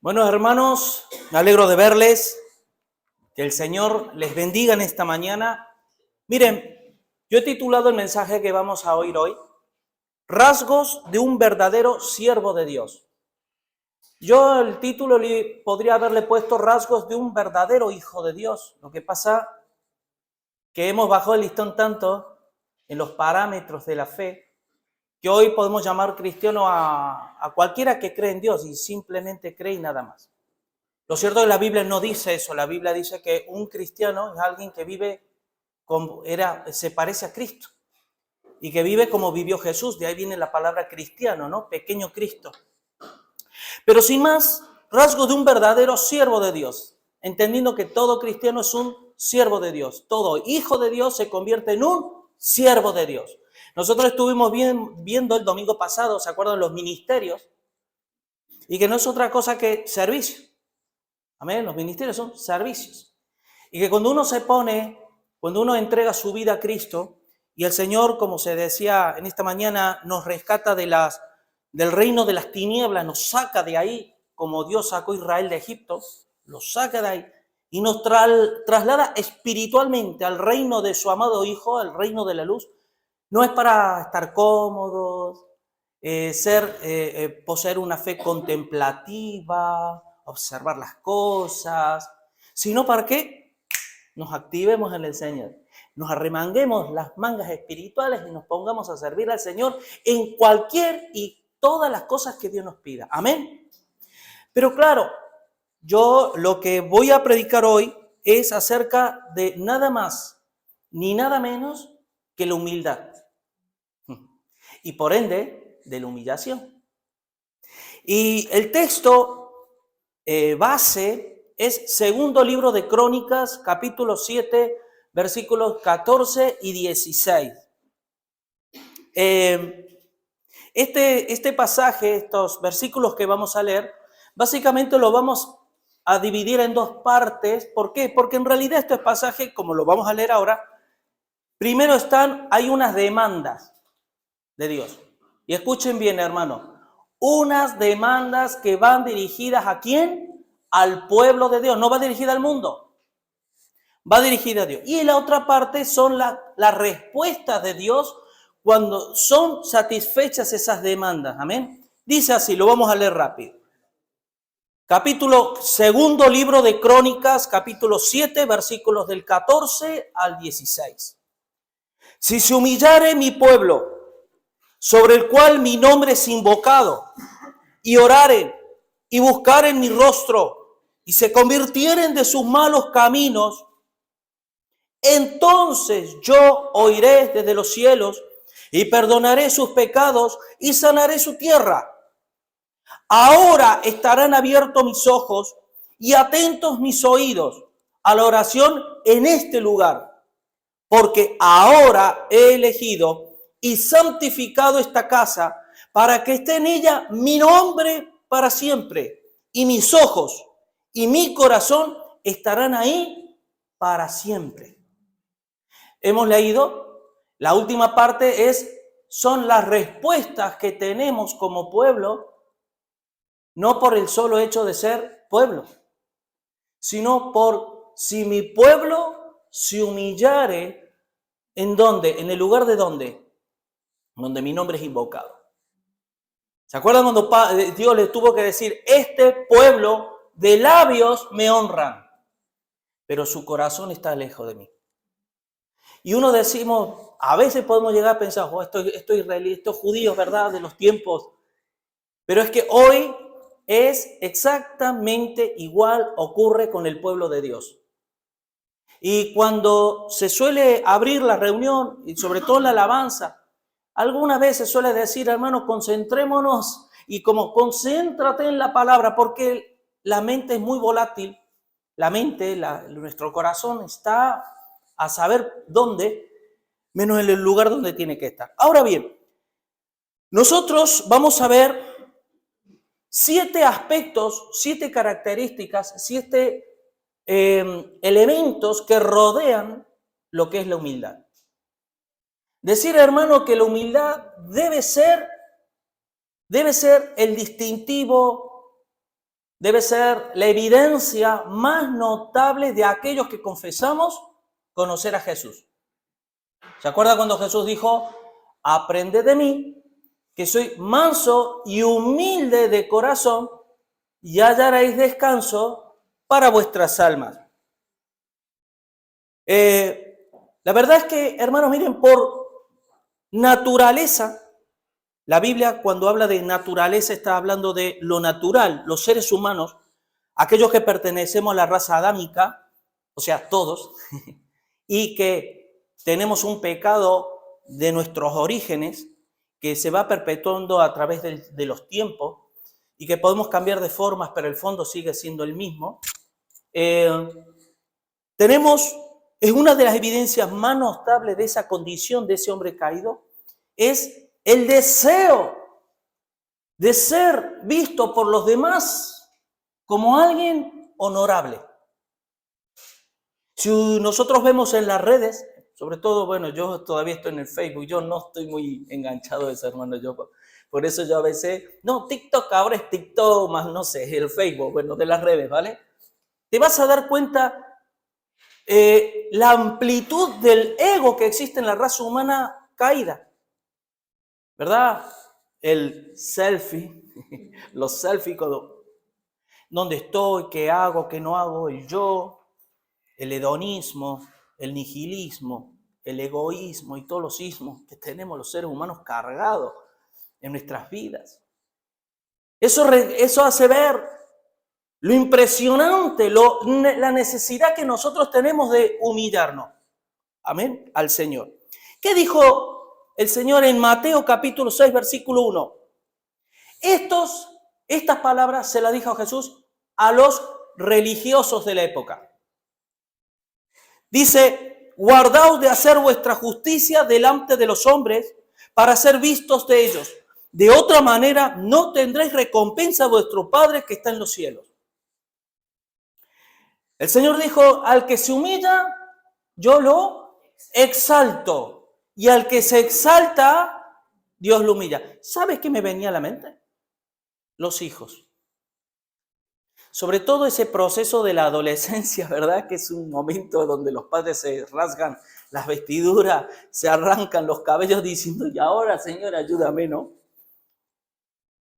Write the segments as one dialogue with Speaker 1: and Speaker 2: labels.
Speaker 1: Bueno, hermanos, me alegro de verles, que el Señor les bendiga en esta mañana. Miren, yo he titulado el mensaje que vamos a oír hoy, Rasgos de un verdadero siervo de Dios. Yo el título podría haberle puesto Rasgos de un verdadero hijo de Dios. Lo que pasa que hemos bajado el listón tanto en los parámetros de la fe, que hoy podemos llamar cristiano a cualquiera que cree en Dios y simplemente cree y nada más. Lo cierto es que la Biblia no dice eso. La Biblia dice que un cristiano es alguien que vive se parece a Cristo y que vive como vivió Jesús. De ahí viene la palabra cristiano, ¿no? Pequeño Cristo. Pero sin más, rasgo de un verdadero siervo de Dios, entendiendo que todo cristiano es un siervo de Dios. Todo hijo de Dios se convierte en un siervo de Dios. Nosotros estuvimos viendo el domingo pasado, ¿se acuerdan? Los ministerios, y que no es otra cosa que servicio. Amén, los ministerios son servicios. Y que cuando uno entrega su vida a Cristo, y el Señor, como se decía en esta mañana, nos rescata del reino de las tinieblas, nos saca de ahí, como Dios sacó a Israel de Egipto, los saca de ahí, y nos traslada espiritualmente al reino de su amado Hijo, al reino de la luz. No es para estar cómodos, poseer una fe contemplativa, observar las cosas, sino para que nos activemos en el Señor, nos arremanguemos las mangas espirituales y nos pongamos a servir al Señor en cualquier y todas las cosas que Dios nos pida. Amén. Pero claro, yo lo que voy a predicar hoy es acerca de nada más ni nada menos que la humildad. Y por ende, de la humillación. Y el texto base es segundo libro de Crónicas, capítulo 7, versículos 14 y 16. Este pasaje, estos versículos que vamos a leer, básicamente lo vamos a dividir en dos partes. ¿Por qué? Porque en realidad este pasaje, como lo vamos a leer ahora, primero hay unas demandas de Dios. Y escuchen bien, hermano, unas demandas que van dirigidas ¿a quién? Al pueblo de Dios. No va dirigida al mundo, va dirigida a Dios. Y la otra parte son las respuestas de Dios cuando son satisfechas esas demandas. Amén. Dice así, lo vamos a leer rápido. Segundo libro de Crónicas, capítulo 7, versículos del 14 al 16. Si se humillare mi pueblo, sobre el cual mi nombre es invocado, y oraren y buscaren mi rostro, y se convirtieren de sus malos caminos, entonces yo oiré desde los cielos, y perdonaré sus pecados, y sanaré su tierra. Ahora estarán abiertos mis ojos, y atentos mis oídos a la oración en este lugar, porque ahora he elegido y santificado esta casa para que esté en ella mi nombre para siempre, y mis ojos y mi corazón estarán ahí para siempre. Hemos leído, la última parte son las respuestas que tenemos como pueblo, no por el solo hecho de ser pueblo, sino por si mi pueblo se humillare, ¿en dónde? ¿En el lugar de dónde? Donde mi nombre es invocado. ¿Se acuerdan cuando Dios le tuvo que decir, este pueblo de labios me honran, pero su corazón está lejos de mí? Y uno decimos, a veces podemos llegar a pensar, esto israelí, estos judíos, ¿verdad?, de los tiempos. Pero es que hoy es exactamente igual, ocurre con el pueblo de Dios. Y cuando se suele abrir la reunión, y sobre todo en la alabanza, algunas veces suele decir, hermano, concentrémonos y como concéntrate en la palabra, porque la mente es muy volátil. La mente, nuestro corazón está a saber dónde, menos en el lugar donde tiene que estar. Ahora bien, nosotros vamos a ver 7 aspectos, 7 características, 7 elementos que rodean lo que es la humildad. Decir, hermano, que la humildad debe ser el distintivo debe ser la evidencia más notable de aquellos que confesamos conocer a Jesús. ¿Se acuerda cuando Jesús dijo, aprended de mí, que soy manso y humilde de corazón, y hallaréis descanso para vuestras almas? La verdad es que, hermanos, miren, por naturaleza, la Biblia cuando habla de naturaleza está hablando de lo natural, los seres humanos, aquellos que pertenecemos a la raza adámica, o sea, todos, y que tenemos un pecado de nuestros orígenes que se va perpetuando a través de los tiempos y que podemos cambiar de formas, pero el fondo sigue siendo el mismo. Es una de las evidencias más notables de esa condición de ese hombre caído, es el deseo de ser visto por los demás como alguien honorable. Si nosotros vemos en las redes, sobre todo, bueno, yo todavía estoy en el Facebook, yo no estoy muy enganchado a eso, hermano, por eso yo a veces, no, TikTok, ahora es TikTok, más no sé, el Facebook, bueno, de las redes, ¿vale? Te vas a dar cuenta la amplitud del ego que existe en la raza humana caída, ¿verdad? El selfie, los selfies, dónde estoy, qué hago, qué no hago, el yo, el hedonismo, el nihilismo, el egoísmo y todos los ismos que tenemos los seres humanos cargados en nuestras vidas. Eso hace ver lo impresionante, la necesidad que nosotros tenemos de humillarnos. Amén, al Señor. ¿Qué dijo el Señor en Mateo capítulo 6, versículo 1? Estas palabras se las dijo Jesús a los religiosos de la época. Dice, guardaos de hacer vuestra justicia delante de los hombres para ser vistos de ellos. De otra manera no tendréis recompensa a vuestro Padre que está en los cielos. El Señor dijo, al que se humilla, yo lo exalto. Y al que se exalta, Dios lo humilla. ¿Sabes qué me venía a la mente? Los hijos. Sobre todo ese proceso de la adolescencia, ¿verdad? Que es un momento donde los padres se rasgan las vestiduras, se arrancan los cabellos diciendo, y ahora, Señor, ayúdame, ¿no?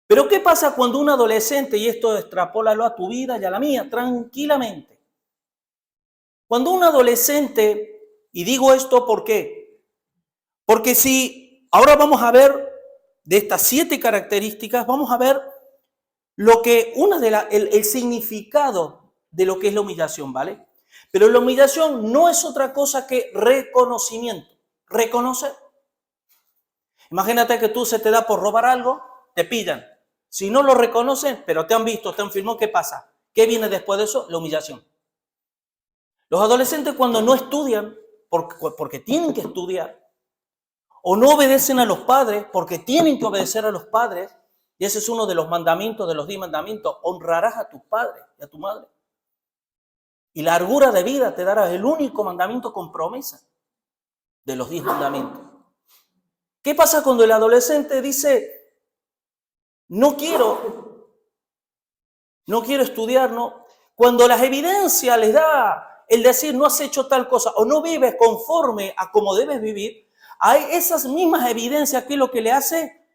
Speaker 1: Pero ¿qué pasa cuando un adolescente, y esto extrapólalo a tu vida y a la mía, tranquilamente? Cuando un adolescente, y digo esto ¿por qué? Porque si ahora vamos a ver de estas 7 características, vamos a ver lo que el significado de lo que es la humillación, ¿vale? Pero la humillación no es otra cosa que reconocimiento, reconocer. Imagínate que tú se te da por robar algo, te pillan. Si no lo reconocen, pero te han visto, te han filmado, ¿qué pasa? ¿Qué viene después de eso? La humillación. Los adolescentes cuando no estudian, porque tienen que estudiar, o no obedecen a los padres, porque tienen que obedecer a los padres, y ese es uno de los mandamientos, de los 10 mandamientos, honrarás a tus padres y a tu madre. Y largura de vida te darás, el único mandamiento con promesa de los 10 mandamientos. ¿Qué pasa cuando el adolescente dice, no quiero estudiar, no? Cuando las evidencias les da el decir, no has hecho tal cosa, o no vives conforme a como debes vivir, hay esas mismas evidencias que es lo que le hace.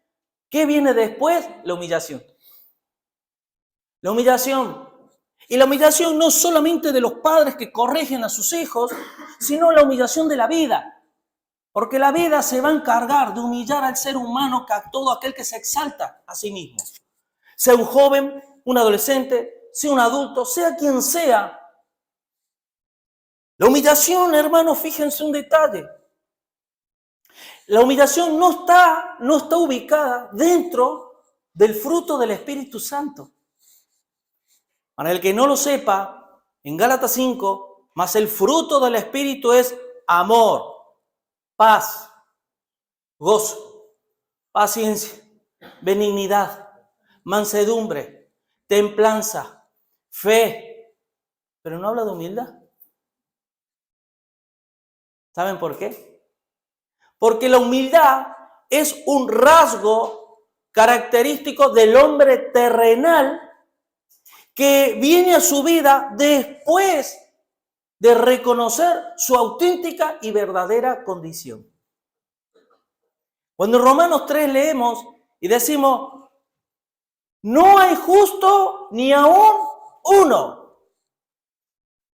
Speaker 1: ¿Qué viene después? La humillación. La humillación. Y la humillación no solamente de los padres que corrigen a sus hijos, sino la humillación de la vida. Porque la vida se va a encargar de humillar al ser humano, a todo aquel que se exalta a sí mismo. Sea un joven, un adolescente, sea un adulto, sea quien sea. La humillación, hermanos, fíjense un detalle. La humillación no está ubicada dentro del fruto del Espíritu Santo. Para el que no lo sepa, en Gálatas 5, más el fruto del Espíritu es amor, paz, gozo, paciencia, benignidad, mansedumbre, templanza, fe. Pero no habla de humildad. ¿Saben por qué? Porque la humildad es un rasgo característico del hombre terrenal que viene a su vida después de reconocer su auténtica y verdadera condición. Cuando en Romanos 3 leemos y decimos, no hay justo ni aún uno.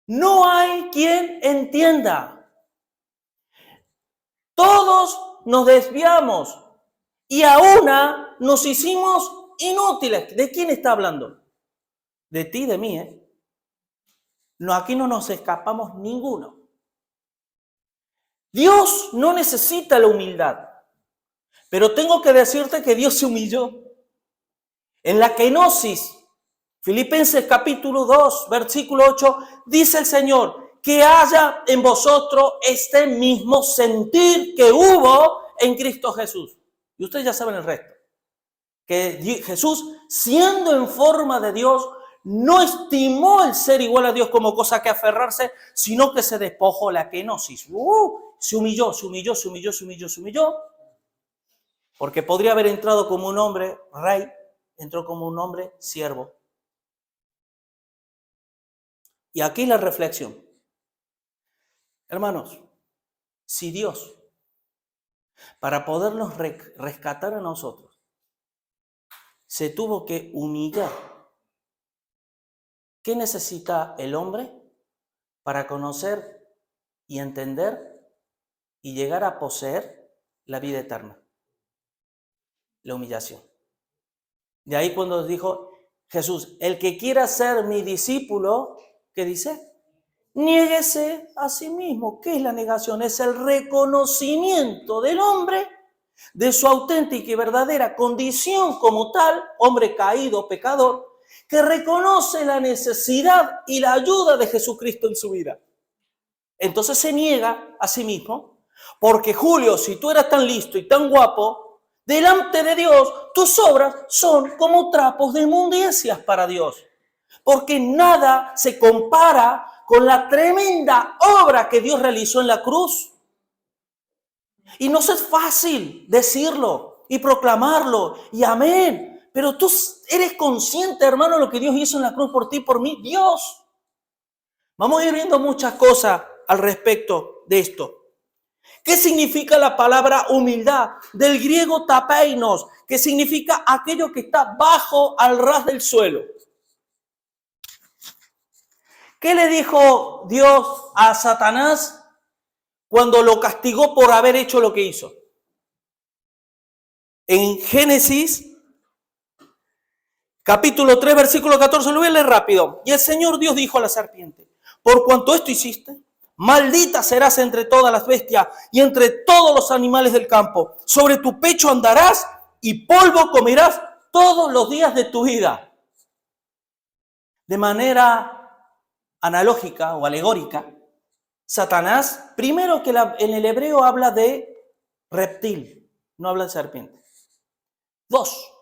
Speaker 1: No hay quien entienda. Todos nos desviamos y a una nos hicimos inútiles. ¿De quién está hablando? De ti y de mí, ¿eh? No, aquí no nos escapamos ninguno. Dios no necesita la humildad, pero tengo que decirte que Dios se humilló. En la kenosis, Filipenses capítulo 2, versículo 8, dice el Señor, que haya en vosotros este mismo sentir que hubo en Cristo Jesús. Y ustedes ya saben el resto. Que Jesús, siendo en forma de Dios, no estimó el ser igual a Dios como cosa que aferrarse, sino que se despojó la kenosis. Se humilló. Porque podría haber entrado como un hombre rey, entró como un hombre siervo. Y aquí la reflexión. Hermanos, si Dios, para podernos rescatar a nosotros, se tuvo que humillar, ¿qué necesita el hombre para conocer y entender y llegar a poseer la vida eterna? La humillación. De ahí cuando dijo Jesús, el que quiera ser mi discípulo, ¿qué dice? Niéguese a sí mismo. ¿Qué es la negación? Es el reconocimiento del hombre de su auténtica y verdadera condición como tal, hombre caído, pecador, que reconoce la necesidad y la ayuda de Jesucristo en su vida. Entonces se niega a sí mismo, porque Julio, si tú eras tan listo y tan guapo, delante de Dios tus obras son como trapos de inmundicias para Dios, porque nada se compara con la tremenda obra que Dios realizó en la cruz. Y no es fácil decirlo y proclamarlo y amén, pero tú eres consciente, hermano, de lo que Dios hizo en la cruz por ti y por mí. Dios. Vamos a ir viendo muchas cosas al respecto de esto. ¿Qué significa la palabra humildad? Del griego tapeinos, que significa aquello que está bajo al ras del suelo. ¿Qué le dijo Dios a Satanás cuando lo castigó por haber hecho lo que hizo? En Génesis, capítulo 3, versículo 14, lo voy a leer rápido. Y el Señor Dios dijo a la serpiente, por cuanto esto hiciste, maldita serás entre todas las bestias y entre todos los animales del campo. Sobre tu pecho andarás y polvo comerás todos los días de tu vida. De manera analógica o alegórica, Satanás, primero que en el hebreo habla de reptil, no habla de serpiente. 2,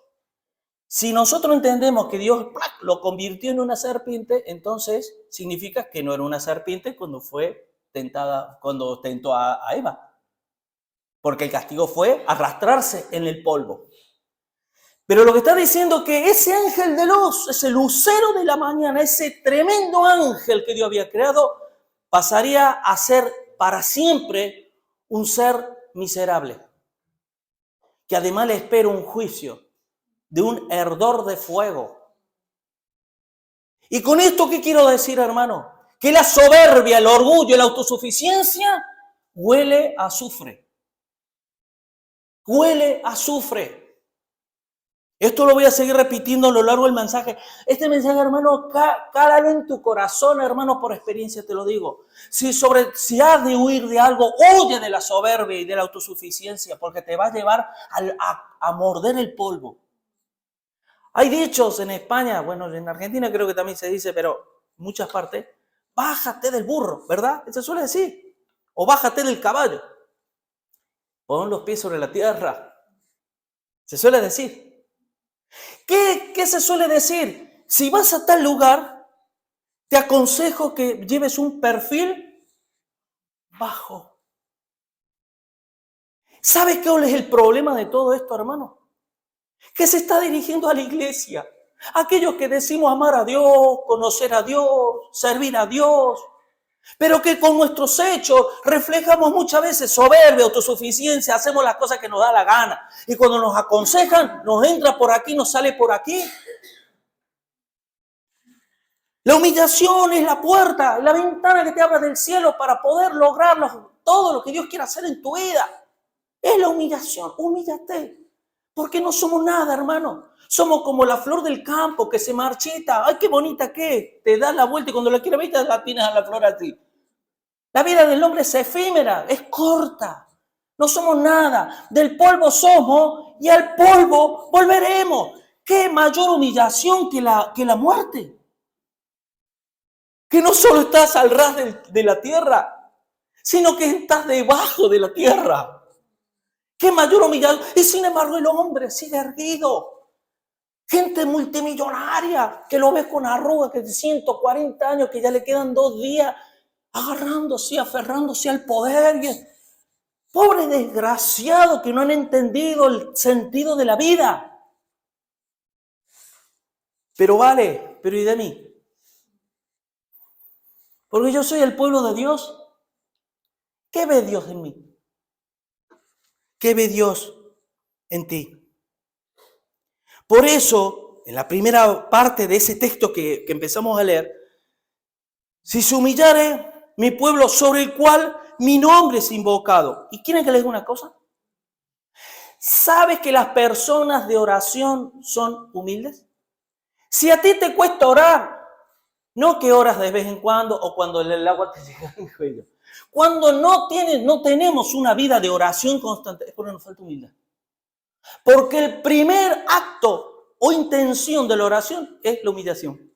Speaker 1: si nosotros entendemos que Dios lo convirtió en una serpiente, entonces significa que no era una serpiente cuando fue tentada, cuando tentó a Eva. Porque el castigo fue arrastrarse en el polvo. Pero lo que está diciendo es que ese ángel de luz, ese lucero de la mañana, ese tremendo ángel que Dios había creado, pasaría a ser para siempre un ser miserable. Que además le espera un juicio de un ardor de fuego. ¿Y con esto qué quiero decir, hermano? Que la soberbia, el orgullo, la autosuficiencia huele a azufre. Huele a azufre. Esto lo voy a seguir repitiendo a lo largo del mensaje. Este mensaje, hermano, cálalo en tu corazón, hermano, por experiencia te lo digo. Si has de huir de algo, huye de la soberbia y de la autosuficiencia, porque te va a llevar a morder el polvo. Hay dichos en España, bueno, en Argentina creo que también se dice, pero en muchas partes, bájate del burro, ¿verdad? Se suele decir. O bájate del caballo. Pon los pies sobre la tierra. Se suele decir. ¿Qué se suele decir? Si vas a tal lugar, te aconsejo que lleves un perfil bajo. ¿Sabes cuál es el problema de todo esto, hermano? Que se está dirigiendo a la iglesia. Aquellos que decimos amar a Dios, conocer a Dios, servir a Dios, pero que con nuestros hechos reflejamos muchas veces soberbia, autosuficiencia, hacemos las cosas que nos da la gana. Y cuando nos aconsejan, nos entra por aquí, nos sale por aquí. La humillación es la puerta, la ventana que te abre del cielo para poder lograr todo lo que Dios quiere hacer en tu vida. Es la humillación, humíllate. Porque no somos nada, hermano. Somos como la flor del campo que se marchita. ¡Ay, qué bonita que es! Te das la vuelta y cuando la quieres ver, la tienes a la flor así. La vida del hombre es efímera, es corta. No somos nada. Del polvo somos y al polvo volveremos. ¿Qué mayor humillación que la muerte? Que no solo estás al ras de la tierra, sino que estás debajo de la tierra. ¡Qué mayor humillación! Y sin embargo el hombre sigue erguido. Gente multimillonaria que lo ves con arrugas que de 140 años, que ya le quedan 2 días agarrándose, aferrándose al poder. Pobre desgraciado que no han entendido el sentido de la vida. Pero vale, pero ¿y de mí? Porque yo soy el pueblo de Dios. ¿Qué ve Dios en mí? ¿Qué ve Dios en ti? Por eso, en la primera parte de ese texto que empezamos a leer, si se humillare mi pueblo sobre el cual mi nombre es invocado. ¿Y quieren que les diga una cosa? ¿Sabes que las personas de oración son humildes? Si a ti te cuesta orar, no que oras de vez en cuando o cuando el agua te llega al cuello. Cuando no tenemos una vida de oración constante, es porque nos falta humildad. Porque el primer acto o intención de la oración es la humillación.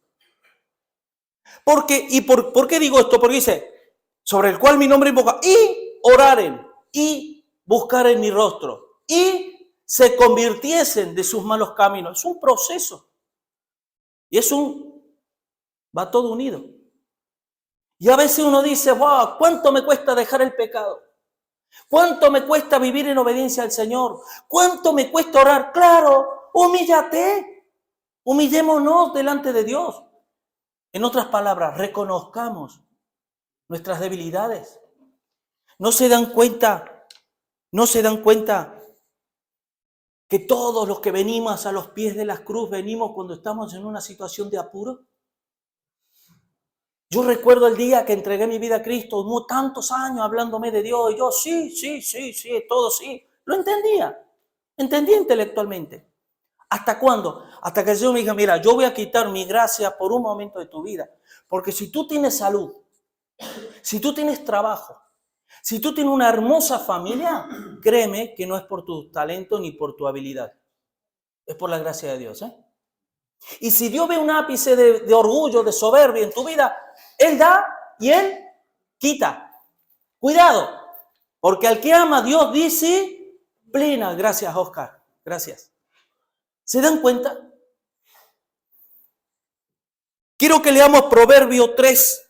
Speaker 1: ¿Por qué digo esto? Porque dice, sobre el cual mi nombre invoca, y oraren, y buscaren mi rostro, y se convirtiesen de sus malos caminos. Es un proceso. Y va todo unido. Y a veces uno dice, wow, ¿cuánto me cuesta dejar el pecado? ¿Cuánto me cuesta vivir en obediencia al Señor? ¿Cuánto me cuesta orar? Claro, humíllate. Humillémonos delante de Dios. En otras palabras, reconozcamos nuestras debilidades. No se dan cuenta que todos los que venimos a los pies de la cruz venimos cuando estamos en una situación de apuro. Yo recuerdo el día que entregué mi vida a Cristo, hubo tantos años hablándome de Dios, y yo sí, todo sí, lo entendía intelectualmente. ¿Hasta cuándo? Hasta que el Señor me dijo, mira, yo voy a quitar mi gracia por un momento de tu vida, porque si tú tienes salud, si tú tienes trabajo, si tú tienes una hermosa familia, créeme que no es por tu talento ni por tu habilidad, es por la gracia de Dios, ¿eh? Y si Dios ve un ápice de orgullo, de soberbia en tu vida, Él da y Él quita. Cuidado, porque al que ama Dios disciplina. Gracias, Oscar. Gracias. ¿Se dan cuenta? Quiero que leamos Proverbio 3,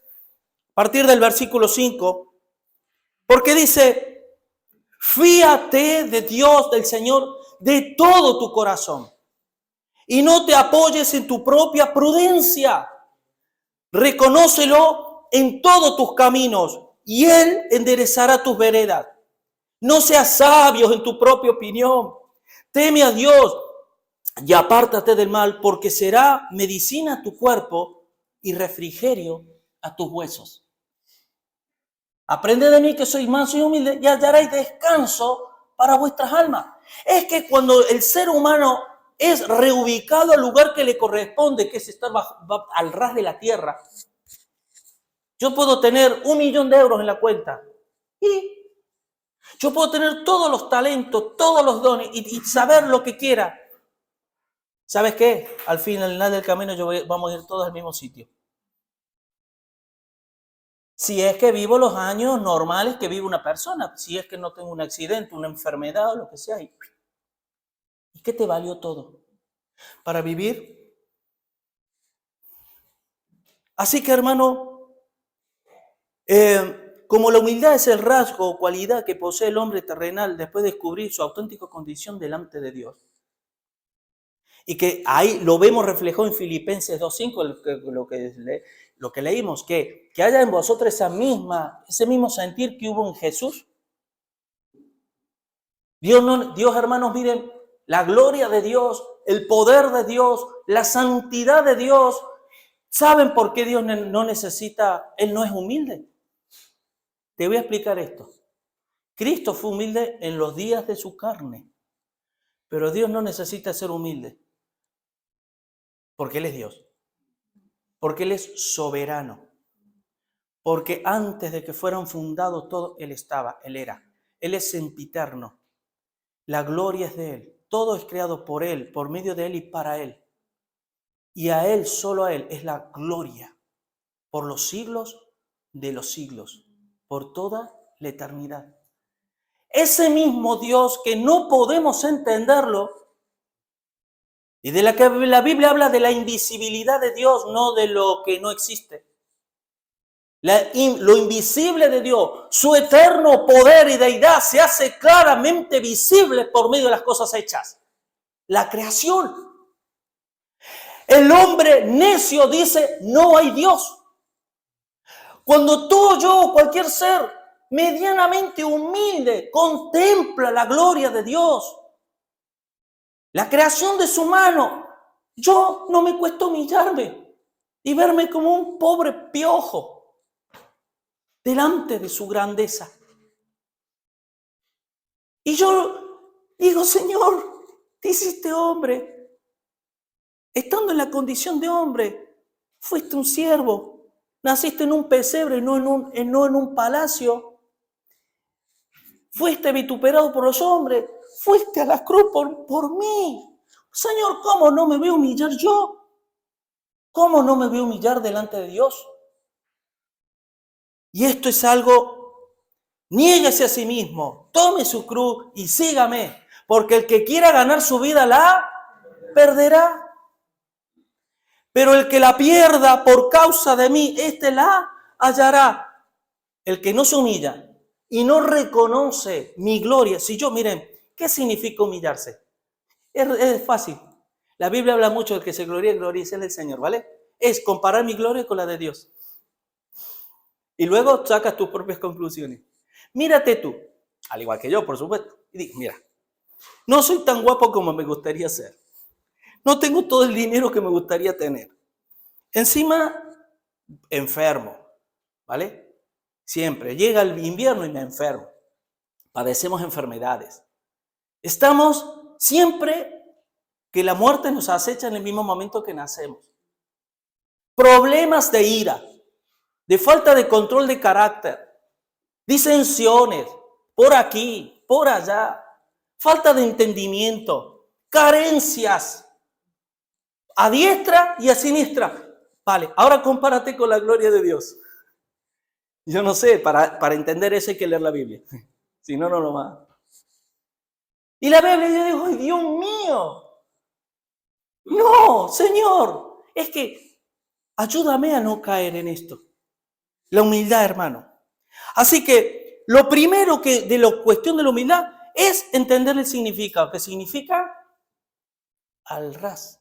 Speaker 1: a partir del versículo 5, porque dice, fíate de Dios, del Señor, de todo tu corazón. Y no te apoyes en tu propia prudencia. Reconócelo en todos tus caminos y Él enderezará tus veredas. No seas sabio en tu propia opinión. Teme a Dios y apártate del mal, porque será medicina a tu cuerpo y refrigerio a tus huesos. Aprende de mí que soy manso y humilde y hallaréis descanso para vuestras almas. Es que cuando el ser humano es reubicado al lugar que le corresponde, que es estar al ras de la tierra. Yo puedo tener 1 millón de euros en la cuenta y yo puedo tener todos los talentos, todos los dones y saber lo que quiera. ¿Sabes qué? Al final del camino vamos a ir todos al mismo sitio. Si es que vivo los años normales que vive una persona, si es que no tengo un accidente, una enfermedad o lo que sea. ¿Y qué te valió todo? Para vivir. Así que, hermano, como la humildad es el rasgo o cualidad que posee el hombre terrenal después de descubrir su auténtica condición delante de Dios, Y que ahí lo vemos reflejado en Filipenses 2:5, lo que leímos, que haya en vosotros ese mismo sentir que hubo en Jesús. Dios, hermanos, miren, la gloria de Dios, el poder de Dios, la santidad de Dios. ¿Saben por qué Dios no necesita? Él no es humilde. Te voy a explicar esto. Cristo fue humilde en los días de su carne, pero Dios no necesita ser humilde, porque Él es Dios, porque Él es soberano, porque antes de que fueran fundados todos, Él estaba, Él era. Él es sempiterno. La gloria es de Él. Todo es creado por Él, por medio de Él y para Él. Y a Él, solo a Él, es la gloria por los siglos de los siglos, por toda la eternidad. Ese mismo Dios que no podemos entenderlo, y de la que la Biblia habla de la invisibilidad de Dios, no de lo que no existe. Lo invisible de Dios, su eterno poder y deidad se hace claramente visible por medio de las cosas hechas. La creación. El hombre necio dice, no hay Dios. Cuando tú, yo, cualquier ser medianamente humilde contempla la gloria de Dios, la creación de su mano, yo no me cuesta humillarme y verme como un pobre piojo delante de su grandeza. Y yo digo, Señor, te hiciste hombre. Estando en la condición de hombre, fuiste un siervo. Naciste en un pesebre, no en un palacio. Fuiste vituperado por los hombres. Fuiste a la cruz por mí. Señor, ¿cómo no me voy a humillar yo? ¿Cómo no me voy a humillar delante de Dios? Y esto es algo, niéguese a sí mismo, tome su cruz y sígame, porque el que quiera ganar su vida la perderá. Pero el que la pierda por causa de mí, este la hallará. El que no se humilla y no reconoce mi gloria. Si yo, miren, ¿qué significa humillarse? Es fácil. La Biblia habla mucho de que se gloríe en el Señor, ¿vale? Es comparar mi gloria con la de Dios. Y luego sacas tus propias conclusiones. Mírate tú, al igual que yo, por supuesto. Y digo, mira, no soy tan guapo como me gustaría ser. No tengo todo el dinero que me gustaría tener. Encima, enfermo, ¿vale? Siempre. Llega el invierno y me enfermo. Padecemos enfermedades. Estamos siempre que la muerte nos acecha en el mismo momento que nacemos. Problemas de ira, de falta de control de carácter, disensiones, por aquí, por allá, falta de entendimiento, carencias, a diestra y a siniestra. Vale, ahora compárate con la gloria de Dios. Yo no sé, para entender eso hay que leer la Biblia. Si no, no lo va. Y la Biblia, yo digo, ¡ay, Dios mío! No, Señor, es que ayúdame a no caer en esto. La humildad, hermano. Así que lo primero que de la cuestión de la humildad es entender el significado, que significa al ras.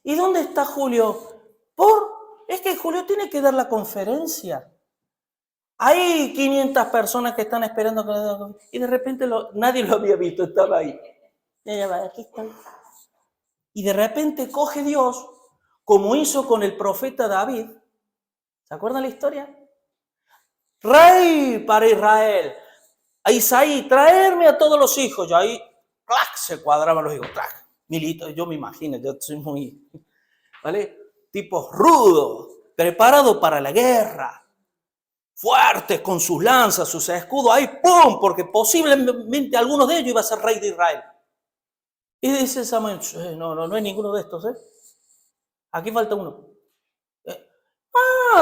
Speaker 1: ¿Y dónde está Julio? Es que Julio tiene que dar la conferencia. Hay 500 personas que están esperando y de repente nadie lo había visto, estaba ahí. Aquí está. Y de repente coge Dios, como hizo con el profeta David. ¿Se acuerdan la historia? Rey para Israel. A Isaí, traerme a todos los hijos. Y ahí, ¡clac!, se cuadraban los hijos. ¡Clac! Milito, yo me imagino, yo soy muy, ¿vale? Tipos rudos, preparados para la guerra. Fuertes con sus lanzas, sus escudos, ahí ¡pum! Porque posiblemente alguno de ellos iba a ser rey de Israel. Y dice Samuel, no hay ninguno de estos, ¿eh? Aquí falta uno.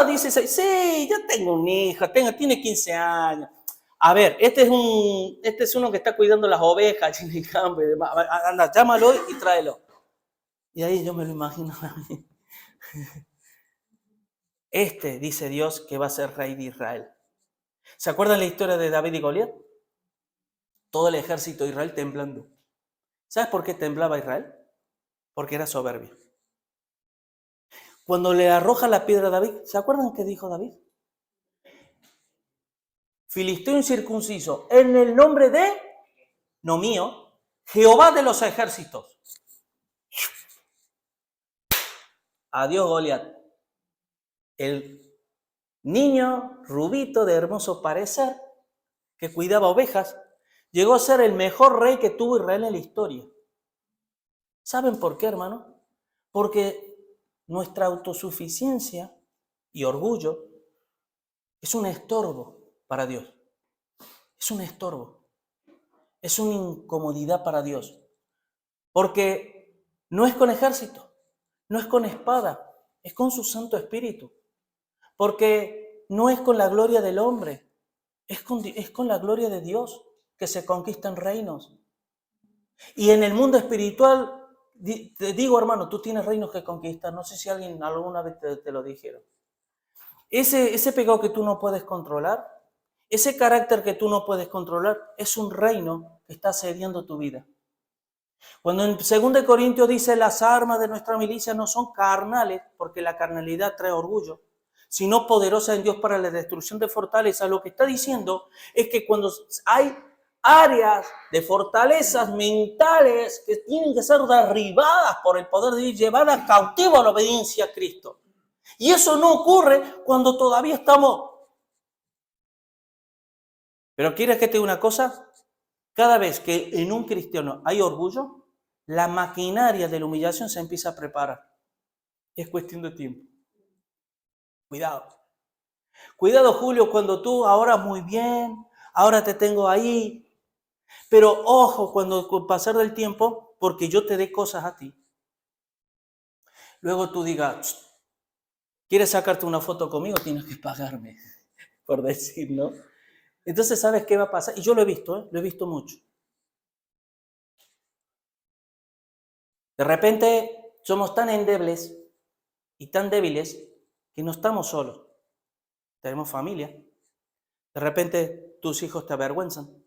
Speaker 1: Dice, sí, yo tengo un hijo, tiene 15 años. A ver, este es uno que está cuidando las ovejas en el campo. Anda, llámalo y tráelo. Y ahí yo me lo imagino a mí. Dice Dios, que va a ser rey de Israel. ¿Se acuerdan la historia de David y Goliat? Todo el ejército de Israel temblando. ¿Sabes por qué temblaba Israel? porque era soberbio. Cuando le arroja la piedra a David, ¿se acuerdan qué dijo David? Filisteo incircunciso, en el nombre de, no mío, Jehová de los ejércitos. Adiós, Goliat. El niño rubito de hermoso parecer, que cuidaba ovejas, llegó a ser el mejor rey que tuvo Israel en la historia. ¿Saben por qué, hermano? Porque nuestra autosuficiencia y orgullo es un estorbo para Dios. Es un estorbo. Es una incomodidad para Dios. Porque no es con ejército, no es con espada, es con su Santo Espíritu. Porque no es con la gloria del hombre, es con la gloria de Dios que se conquistan reinos. Y en el mundo espiritual, te digo, hermano, tú tienes reinos que conquistar. No sé si alguien alguna vez te lo dijeron. Ese pecado que tú no puedes controlar, ese carácter que tú no puedes controlar, es un reino que está asediando tu vida. Cuando en 2 Corintios dice las armas de nuestra milicia no son carnales, porque la carnalidad trae orgullo, sino poderosa en Dios para la destrucción de fortalezas, lo que está diciendo es que cuando hay áreas de fortalezas mentales que tienen que ser derribadas por el poder de Dios, llevadas cautivo a la obediencia a Cristo. Y eso no ocurre cuando todavía estamos. Pero ¿quieres que te diga una cosa? Cada vez que en un cristiano hay orgullo, la maquinaria de la humillación se empieza a preparar. Es cuestión de tiempo. Cuidado. Cuidado, Julio, cuando tú ahora muy bien, ahora te tengo ahí. Pero ojo, cuando con pasar del tiempo, porque yo te dé cosas a ti. Luego tú digas, ¿quieres sacarte una foto conmigo? Tienes que pagarme, por decir, ¿no? Entonces, ¿sabes qué va a pasar? Y yo lo he visto, lo he visto mucho. De repente somos tan endebles y tan débiles que no estamos solos. Tenemos familia. De repente tus hijos te avergüenzan,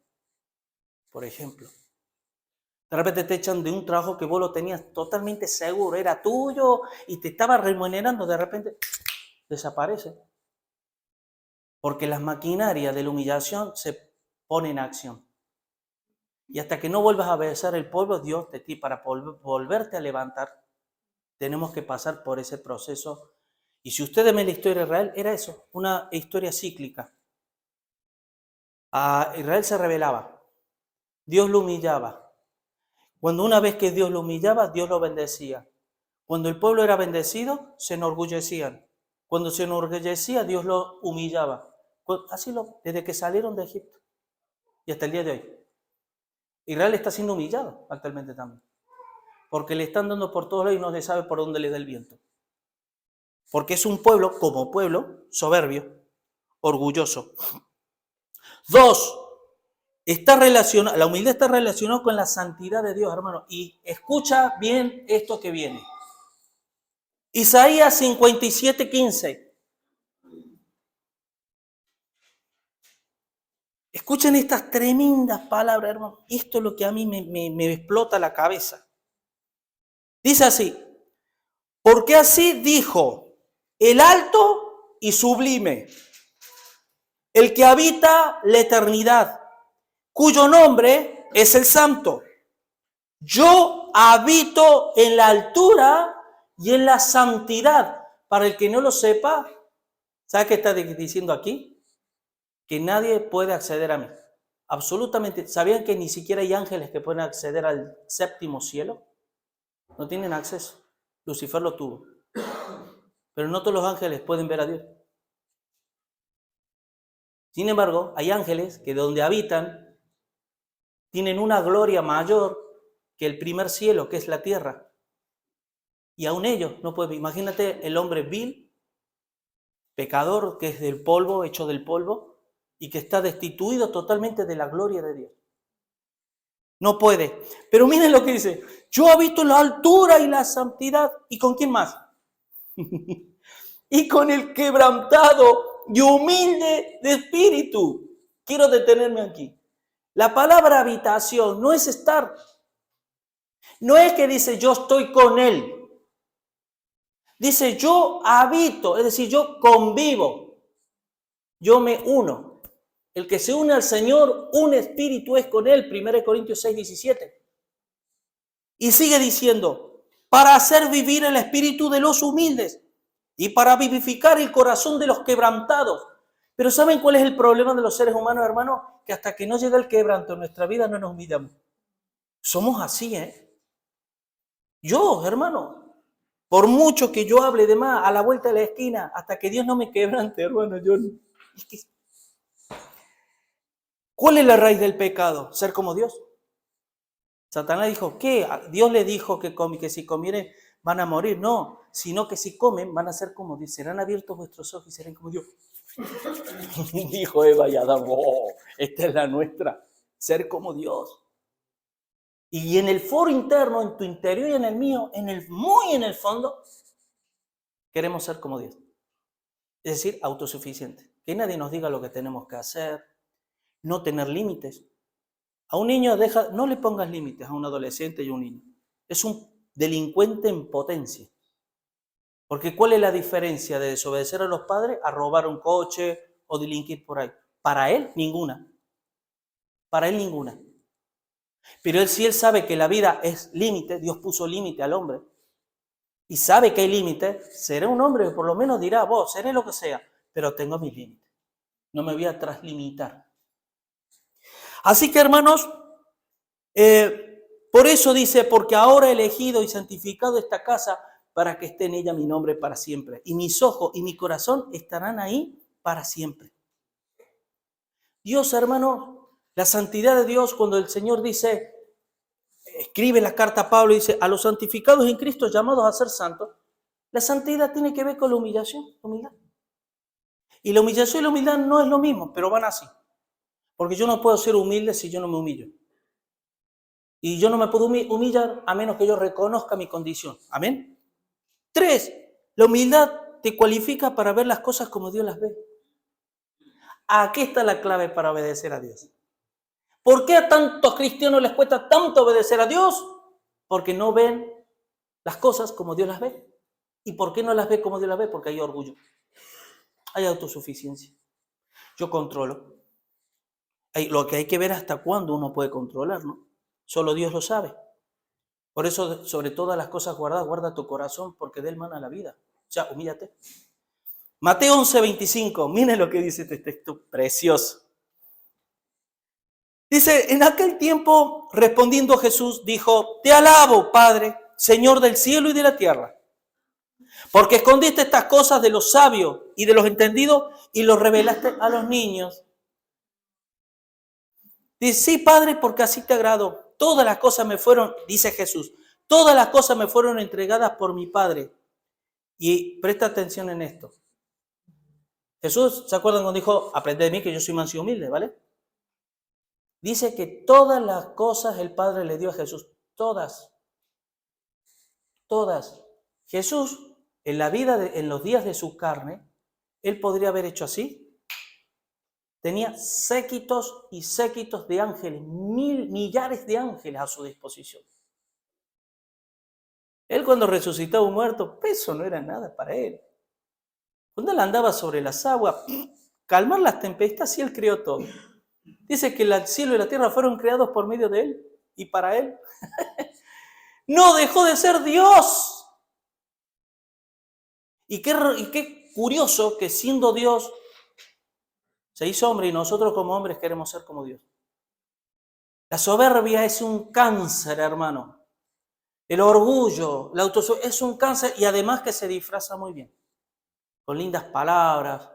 Speaker 1: por ejemplo. De repente te echan de un trabajo que vos lo tenías totalmente seguro, era tuyo y te estaba remunerando, de repente desaparece. Porque las maquinarias de la humillación se ponen en acción. Y hasta que no vuelvas a besar el polvo, Dios de ti, para volverte a levantar, tenemos que pasar por ese proceso. Y si ustedes ven la historia de Israel, era eso, una historia cíclica. A Israel se rebelaba, Dios lo humillaba. Cuando una vez que Dios lo humillaba, Dios lo bendecía. Cuando el pueblo era bendecido, se enorgullecían. Cuando se enorgullecía, Dios lo humillaba. Así desde que salieron de Egipto y hasta el día de hoy. Israel está siendo humillado actualmente también. Porque le están dando por todos lados y no se sabe por dónde le da el viento. Porque es un pueblo, como pueblo, soberbio, orgulloso. 2, la humildad está relacionada con la santidad de Dios, hermano. Y escucha bien esto que viene. Isaías 57:15. Escuchen estas tremendas palabras, hermano. Esto es lo que a mí me explota la cabeza. Dice así: porque así dijo el alto y sublime, el que habita la eternidad, cuyo nombre es el Santo. Yo habito en la altura y en la santidad. Para el que no lo sepa, ¿sabe qué está diciendo aquí? Que nadie puede acceder a mí. Absolutamente. ¿Sabían que ni siquiera hay ángeles que pueden acceder al séptimo cielo? No tienen acceso. Lucifer lo tuvo. Pero no todos los ángeles pueden ver a Dios. Sin embargo, hay ángeles que donde habitan tienen una gloria mayor que el primer cielo, que es la tierra. Y aún ellos no pueden. Imagínate el hombre vil, pecador, que es del polvo, hecho del polvo, y que está destituido totalmente de la gloria de Dios. No puede. Pero miren lo que dice: yo habito en la altura y la santidad. ¿Y con quién más? Y con el quebrantado y humilde de espíritu. Quiero detenerme aquí. La palabra habitación no es estar. No es que dice yo estoy con Él. Dice yo habito, es decir, yo convivo. Yo me uno. El que se une al Señor, un espíritu es con Él. 1 Corintios 6:17. Y sigue diciendo, para hacer vivir el espíritu de los humildes y para vivificar el corazón de los quebrantados. Pero ¿saben cuál es el problema de los seres humanos, hermanos? Que hasta que no llega el quebranto en nuestra vida no nos humillamos. Somos así, ¿eh? Yo, hermano, por mucho que yo hable de más a la vuelta de la esquina, hasta que Dios no me quebrante, hermano, ¿cuál es la raíz del pecado? Ser como Dios. Satanás dijo, ¿qué? Dios le dijo que si comieren van a morir. No, sino que si comen van a ser como Dios. Serán abiertos vuestros ojos y serán como Dios. Dijo Eva y Adán, esta es la nuestra, ser como Dios. Y en el foro interno, en tu interior y en el mío, muy en el fondo, queremos ser como Dios. Es decir, autosuficiente. Que nadie nos diga lo que tenemos que hacer, no tener límites. A un niño no le pongas límites a un adolescente y a un niño. Es un delincuente en potencia. Porque ¿cuál es la diferencia de desobedecer a los padres a robar un coche o delinquir por ahí? Para él, ninguna. Para él, ninguna. Pero si él sabe que la vida es límite, Dios puso límite al hombre, y sabe que hay límites, será un hombre que por lo menos dirá, vos, seré lo que sea, pero tengo mis límites. No me voy a traslimitar. Así que, hermanos, por eso dice, porque ahora he elegido y santificado esta casa para que esté en ella mi nombre para siempre. Y mis ojos y mi corazón estarán ahí para siempre. Dios, hermano, la santidad de Dios, cuando el Señor dice, escribe la carta a Pablo y dice, a los santificados en Cristo llamados a ser santos, la santidad tiene que ver con la humillación, la humildad. Y la humillación y la humildad no es lo mismo, pero van así. Porque yo no puedo ser humilde si yo no me humillo. Y yo no me puedo humillar a menos que yo reconozca mi condición. Amén. 3, la humildad te cualifica para ver las cosas como Dios las ve. Aquí está la clave para obedecer a Dios. ¿Por qué a tantos cristianos les cuesta tanto obedecer a Dios? Porque no ven las cosas como Dios las ve. ¿Y por qué no las ve como Dios las ve? Porque hay orgullo. Hay autosuficiencia. Yo controlo. Lo que hay que ver hasta cuándo uno puede controlar, ¿no? Solo Dios lo sabe. Por eso, sobre todas las cosas guardadas, guarda tu corazón, porque de él mana la vida. O sea, humíllate. Mateo 11:25. Miren lo que dice este texto precioso. Dice, en aquel tiempo, respondiendo Jesús, dijo, te alabo, Padre, Señor del cielo y de la tierra, porque escondiste estas cosas de los sabios y de los entendidos y los revelaste a los niños. Dice, sí, Padre, porque así te agrado. Todas las cosas me fueron, dice Jesús, todas las cosas me fueron entregadas por mi Padre. Y presta atención en esto. Jesús, ¿se acuerdan cuando dijo, aprended de mí que yo soy manso y humilde, ¿vale? Dice que todas las cosas el Padre le dio a Jesús. Todas. Todas. Jesús, en la vida, en los días de su carne, él podría haber hecho así. Tenía séquitos y séquitos de ángeles, millares de ángeles a su disposición. Él cuando resucitaba un muerto, eso no era nada para él. Cuando él andaba sobre las aguas, calmar las tempestades, y él creó todo. Dice que el cielo y la tierra fueron creados por medio de él y para él. No dejó de ser Dios. Y qué curioso que siendo Dios se hizo hombre y nosotros como hombres queremos ser como Dios. La soberbia es un cáncer, hermano. El orgullo, la autosuficiencia es un cáncer y además que se disfraza muy bien, con lindas palabras.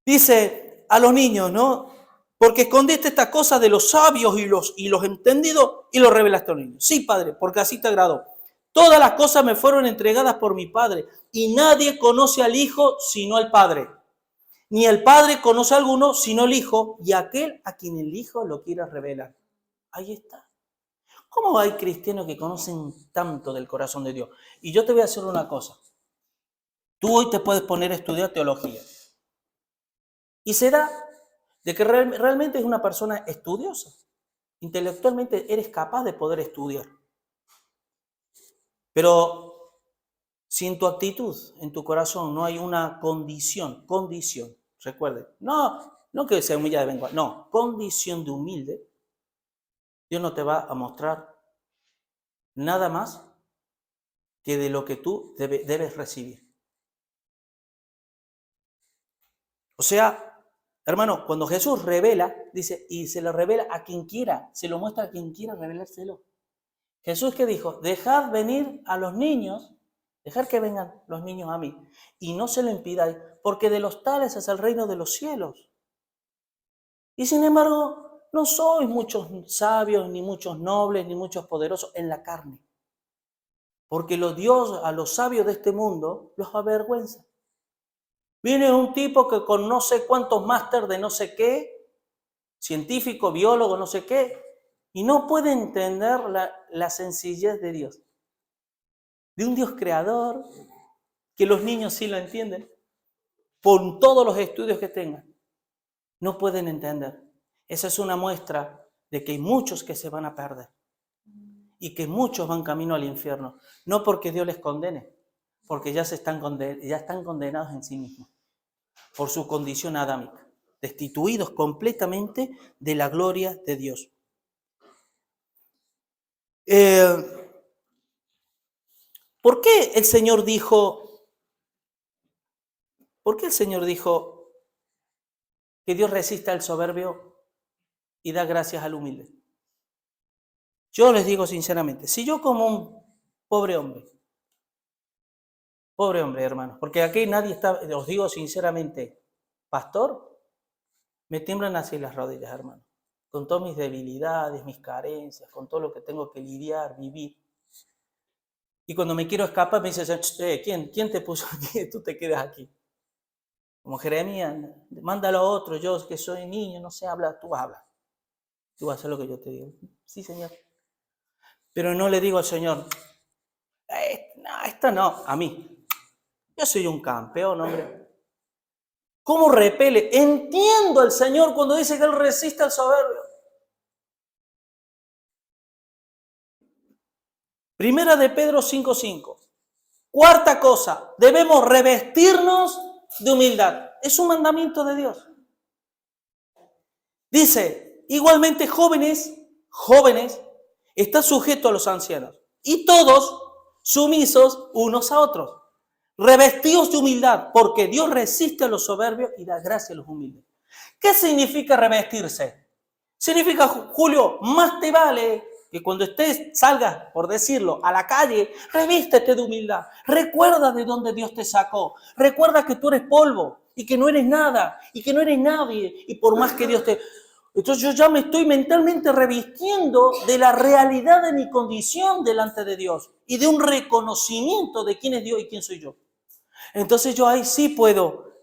Speaker 1: Dice a los niños, ¿no? Porque escondiste estas cosas de los sabios y los entendidos y los revelaste a los niños. Sí, Padre, porque así te agradó. Todas las cosas me fueron entregadas por mi Padre y nadie conoce al Hijo sino al Padre. Ni el Padre conoce a alguno sino el Hijo y aquel a quien el Hijo lo quiera revelar. Ahí está. ¿Cómo hay cristianos que conocen tanto del corazón de Dios? Y yo te voy a hacer una cosa. Tú hoy te puedes poner a estudiar teología. Y será de que realmente es una persona estudiosa, Intelectualmente eres capaz de poder estudiar. Pero si en tu actitud, en tu corazón, no hay una condición, recuerde, no que se humilla de vez en cuando, no, condición de humilde, Dios no te va a mostrar nada más que de lo que tú debes recibir. O sea, hermano, cuando Jesús revela, dice, y se lo revela a quien quiera, se lo muestra a quien quiera revelárselo. Jesús, ¿qué dijo? Dejad venir a los niños, dejad que vengan los niños a mí, y no se lo impidáis, porque de los tales es el reino de los cielos. Y sin embargo, no sois muchos sabios, ni muchos nobles, ni muchos poderosos en la carne. Porque Dios a los sabios de este mundo los avergüenza. Viene un tipo que con no sé cuántos máster de no sé qué, científico, biólogo, no sé qué, y no puede entender la sencillez de Dios. De un Dios creador, que los niños sí lo entienden, por todos los estudios que tengan. No pueden entender. Esa es una muestra de que hay muchos que se van a perder. Y que muchos van camino al infierno. No porque Dios les condene, porque ya están condenados en sí mismos. Por su condición adámica. Destituidos completamente de la gloria de Dios. ¿Por qué el Señor dijo que Dios resiste al soberbio y da gracias al humilde? Yo les digo sinceramente, si yo como un pobre hombre, hermanos, porque aquí nadie está, os digo sinceramente, pastor, me tiemblan así las rodillas, hermano, con todas mis debilidades, mis carencias, con todo lo que tengo que lidiar, vivir. Y cuando me quiero escapar me dicen, ¿quién te puso aquí? Tú te quedas aquí. Como Jeremías, mándalo a otro, yo que soy niño, no sé hablar, tú vas a hablar. Tú vas a hacer lo que yo te digo. Sí, Señor. Pero no le digo al Señor, esta no, a mí. Yo soy un campeón, hombre. ¿Cómo repele? Entiendo al Señor cuando dice que Él resiste al soberbio. Primera de Pedro 5:5. Cuarta cosa, debemos revestirnos de humildad. Es un mandamiento de Dios. Dice, igualmente jóvenes, está sujeto a los ancianos. Y todos sumisos unos a otros. Revestidos de humildad, porque Dios resiste a los soberbios y da gracia a los humildes. ¿Qué significa revestirse? Significa, Julio, más te vale que cuando salgas, por decirlo, a la calle, revístete de humildad. Recuerda de dónde Dios te sacó. Recuerda que tú eres polvo y que no eres nada y que no eres nadie. Y por más que Dios te... Entonces yo ya me estoy mentalmente revistiendo de la realidad de mi condición delante de Dios y de un reconocimiento de quién es Dios y quién soy yo. Entonces yo ahí sí puedo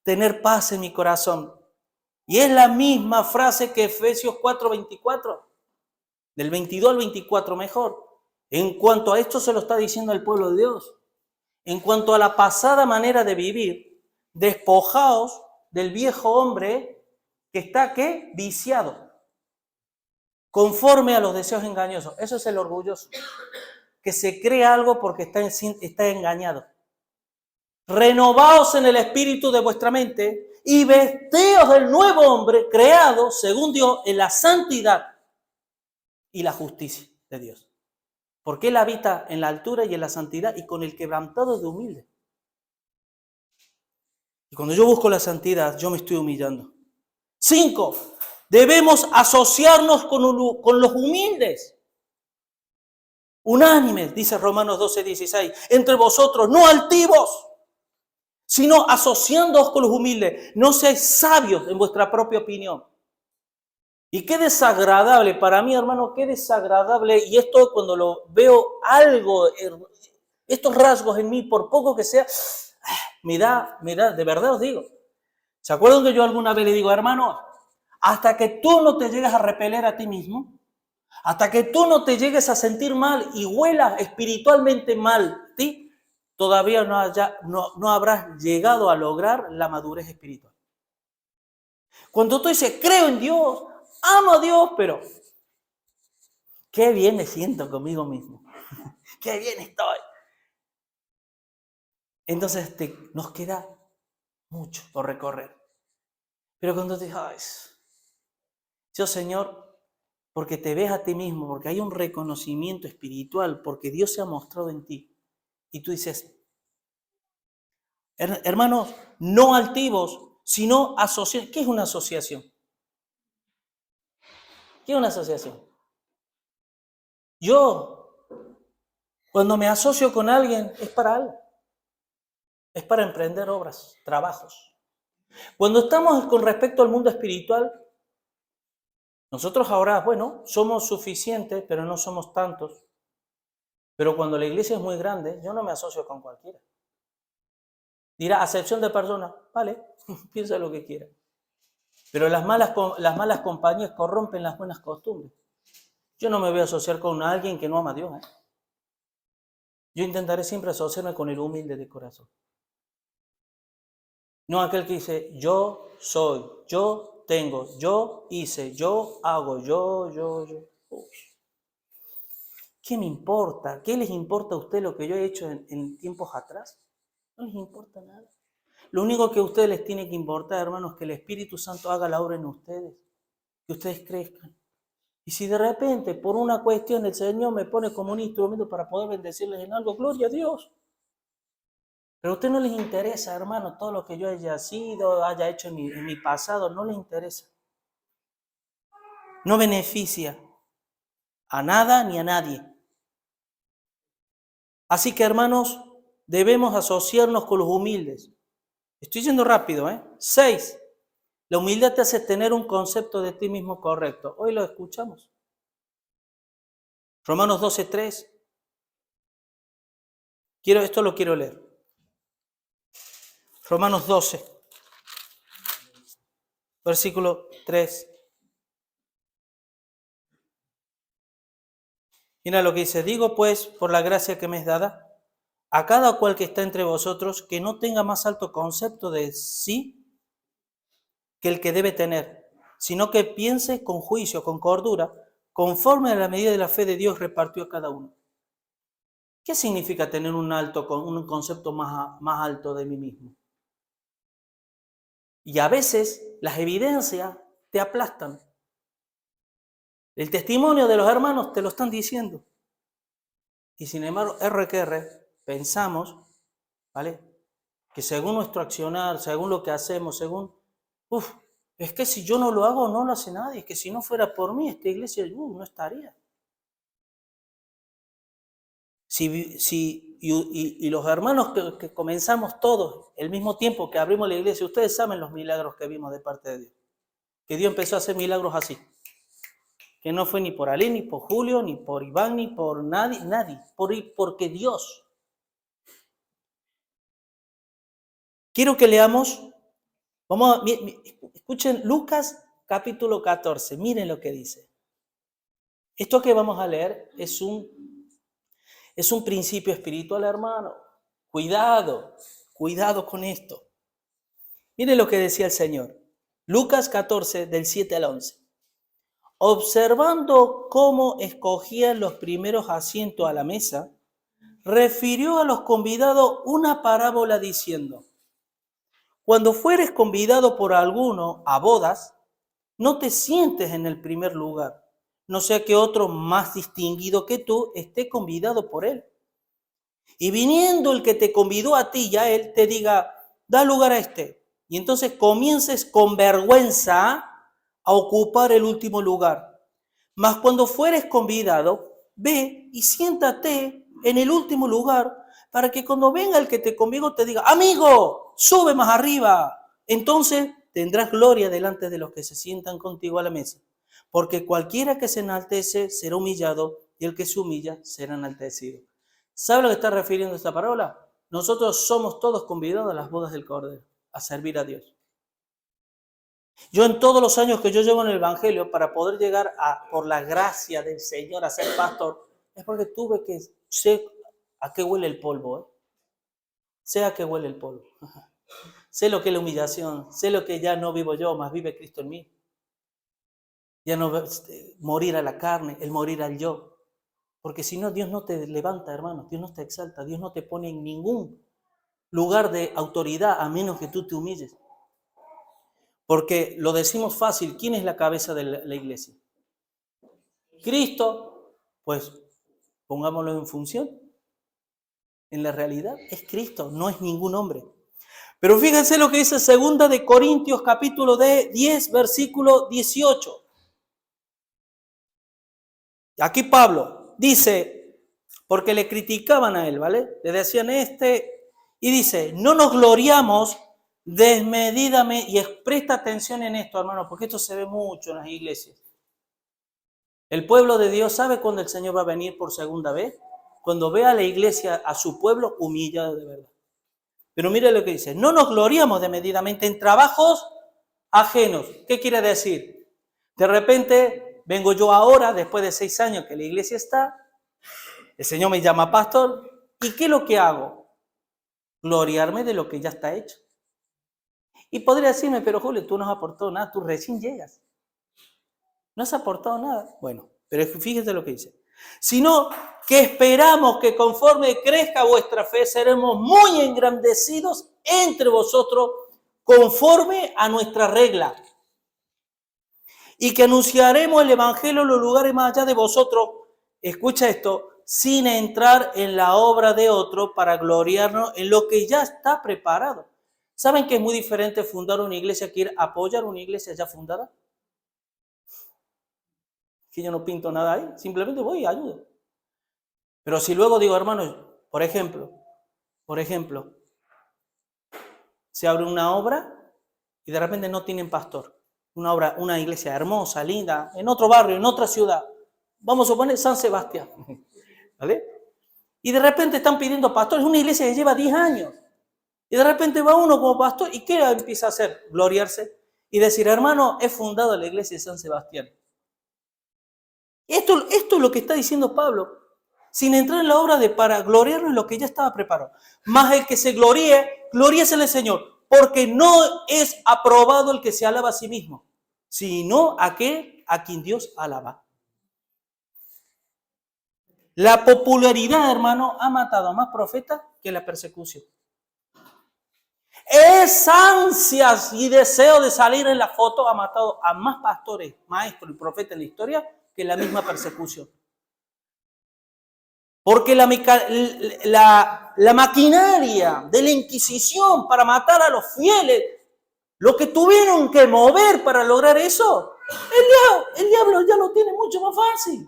Speaker 1: tener paz en mi corazón. Y es la misma frase que Efesios 4:24, del 22 al 24 mejor. En cuanto a esto se lo está diciendo al pueblo de Dios. En cuanto a la pasada manera de vivir, despojaos del viejo hombre que está, ¿qué? Viciado, conforme a los deseos engañosos. Eso es el orgulloso, que se cree algo porque está engañado. Renovaos en el espíritu de vuestra mente y vesteos del nuevo hombre creado, según Dios, en la santidad y la justicia de Dios. Porque Él habita en la altura y en la santidad y con el quebrantado de humilde. Y cuando yo busco la santidad, yo me estoy humillando. 5. Debemos asociarnos con los humildes. Unánimes, dice Romanos 12:16. Entre vosotros, no altivos, sino asociándoos con los humildes. No seáis sabios en vuestra propia opinión. Y qué desagradable, para mí, hermano, qué desagradable. Y esto cuando lo veo algo, estos rasgos en mí, por poco que sea, me da, de verdad os digo. ¿Se acuerdan que yo alguna vez le digo, hermano, hasta que tú no te llegues a repeler a ti mismo, hasta que tú no te llegues a sentir mal y huelas espiritualmente mal, ¿sí? Todavía no habrás llegado a lograr la madurez espiritual. Cuando tú dices, creo en Dios, amo a Dios, pero qué bien me siento conmigo mismo. Qué bien estoy. Entonces nos queda mucho por recorrer. Pero cuando te dices, yo Señor, porque te ves a ti mismo, porque hay un reconocimiento espiritual, porque Dios se ha mostrado en ti. Y tú dices, hermanos, no altivos, sino asociados. ¿Qué es una asociación? ¿Qué es una asociación? Yo, cuando me asocio con alguien, es para algo. Es para emprender obras, trabajos. Cuando estamos con respecto al mundo espiritual, nosotros ahora, bueno, somos suficientes, pero no somos tantos. Pero cuando la iglesia es muy grande, yo no me asocio con cualquiera. Dirá, acepción de personas, vale, piensa lo que quiera. Pero las malas compañías corrompen las buenas costumbres. Yo no me voy a asociar con alguien que no ama a Dios. Yo intentaré siempre asociarme con el humilde de corazón. No aquel que dice, yo soy, yo tengo, yo hice, yo hago, yo. Uy. ¿Qué me importa? ¿Qué les importa a usted lo que yo he hecho en tiempos atrás? No les importa nada. Lo único que a ustedes les tiene que importar, hermanos, es que el Espíritu Santo haga la obra en ustedes, que ustedes crezcan. Y si de repente, por una cuestión, el Señor me pone como un instrumento para poder bendecirles en algo, gloria a Dios. Pero a ustedes no les interesa, hermano, todo lo que yo haya sido, haya hecho en mi pasado, no les interesa. No beneficia a nada ni a nadie. Así que, hermanos, debemos asociarnos con los humildes. Estoy yendo rápido, 6. La humildad te hace tener un concepto de ti mismo correcto. Hoy lo escuchamos. Romanos 12:3. Esto lo quiero leer. Romanos 12, versículo 3. Mira lo que dice. Digo pues, por la gracia que me es dada, a cada cual que está entre vosotros, que no tenga más alto concepto de sí que el que debe tener, sino que piense con juicio, con cordura, conforme a la medida de la fe de Dios repartió a cada uno. ¿Qué significa tener un concepto más alto de mí mismo? Y a veces las evidencias te aplastan. El testimonio de los hermanos te lo están diciendo. Y sin embargo, pensamos, ¿vale? Que según nuestro accionar, según lo que hacemos, es que si yo no lo hago, no lo hace nadie. Es que si no fuera por mí, esta iglesia no estaría. Y los hermanos que comenzamos todos el mismo tiempo que abrimos la iglesia, ustedes saben los milagros que vimos de parte de Dios. Que Dios empezó a hacer milagros así. Que no fue ni por Ali, ni por Julio, ni por Iván, ni por nadie, porque Dios. Quiero que leamos, escuchen Lucas capítulo 14, miren lo que dice. Esto que vamos a leer es un principio espiritual, hermano. Cuidado con esto. Miren lo que decía el Señor. Lucas 14, del 7 al 11. Observando cómo escogían los primeros asientos a la mesa, refirió a los convidados una parábola diciendo: cuando fueres convidado por alguno a bodas, no te sientes en el primer lugar, no sea que otro más distinguido que tú esté convidado por él. Y viniendo el que te convidó a ti y a él, te diga, da lugar a este. Y entonces comiences con vergüenza a ocupar el último lugar. Mas cuando fueres convidado, ve y siéntate en el último lugar, para que cuando venga el que te convidó te diga, amigo, sube más arriba. Entonces tendrás gloria delante de los que se sientan contigo a la mesa. Porque cualquiera que se enaltece será humillado, y el que se humilla será enaltecido. ¿Sabe a lo que está refiriendo esta parábola? Nosotros somos todos convidados a las bodas del Cordero, a servir a Dios. Yo en todos los años que yo llevo en el Evangelio, para poder llegar por la gracia del Señor a ser pastor, es porque tuve que sé a qué huele el polvo. Sé a qué huele el polvo. Sé lo que es la humillación, sé lo que ya no vivo yo, más vive Cristo en mí. Ya no morir a la carne, el morir al yo. Porque si no, Dios no te levanta, hermano, Dios no te exalta, Dios no te pone en ningún lugar de autoridad a menos que tú te humilles. Porque lo decimos fácil, ¿quién es la cabeza de la iglesia? Cristo. Pues pongámoslo en función. En la realidad es Cristo, no es ningún hombre. Pero fíjense lo que dice 2 de Corintios capítulo 10, versículo 18. Aquí Pablo dice, porque le criticaban a él, ¿vale? Le decían y dice, no nos gloriamos desmedidamente, y presta atención en esto, hermano, porque esto se ve mucho en las iglesias. El pueblo de Dios sabe cuándo el Señor va a venir por segunda vez, cuando vea a la iglesia, a su pueblo humillado de verdad. Pero mire lo que dice, no nos gloriamos desmedidamente en trabajos ajenos. ¿Qué quiere decir? De repente vengo yo ahora, después de 6 años que la iglesia está, el Señor me llama pastor, ¿y qué es lo que hago? Gloriarme de lo que ya está hecho. Y podría decirme, pero Julio, tú no has aportado nada, tú recién llegas. No has aportado nada. Bueno, pero fíjese lo que dice. Sino que esperamos que conforme crezca vuestra fe, seremos muy engrandecidos entre vosotros conforme a nuestra regla. Y que anunciaremos el evangelio en los lugares más allá de vosotros. Escucha esto, sin entrar en la obra de otro para gloriarnos en lo que ya está preparado. ¿Saben que es muy diferente fundar una iglesia que ir a apoyar una iglesia ya fundada? Que yo no pinto nada ahí, simplemente voy y ayudo. Pero si luego digo, hermanos, por ejemplo, se abre una obra y de repente no tienen pastor. Una iglesia hermosa, linda, en otro barrio, en otra ciudad. Vamos a suponer San Sebastián. ¿Vale? Y de repente están pidiendo pastor. Es una iglesia que lleva 10 años. Y de repente va uno como pastor. ¿Y qué empieza a hacer? Gloriarse. Y decir, hermano, he fundado la iglesia de San Sebastián. Esto es lo que está diciendo Pablo. Sin entrar en la obra para gloriarnos en lo que ya estaba preparado. Más el que se gloríe, gloríese en el Señor. Porque no es aprobado el que se alaba a sí mismo, sino aquel a quien Dios alaba. La popularidad, hermano, ha matado a más profetas que la persecución. Esa ansias y deseo de salir en la foto ha matado a más pastores, maestros y profetas en la historia que la misma persecución. Porque la maquinaria de la Inquisición para matar a los fieles, lo que tuvieron que mover para lograr eso, el diablo ya lo tiene mucho más fácil.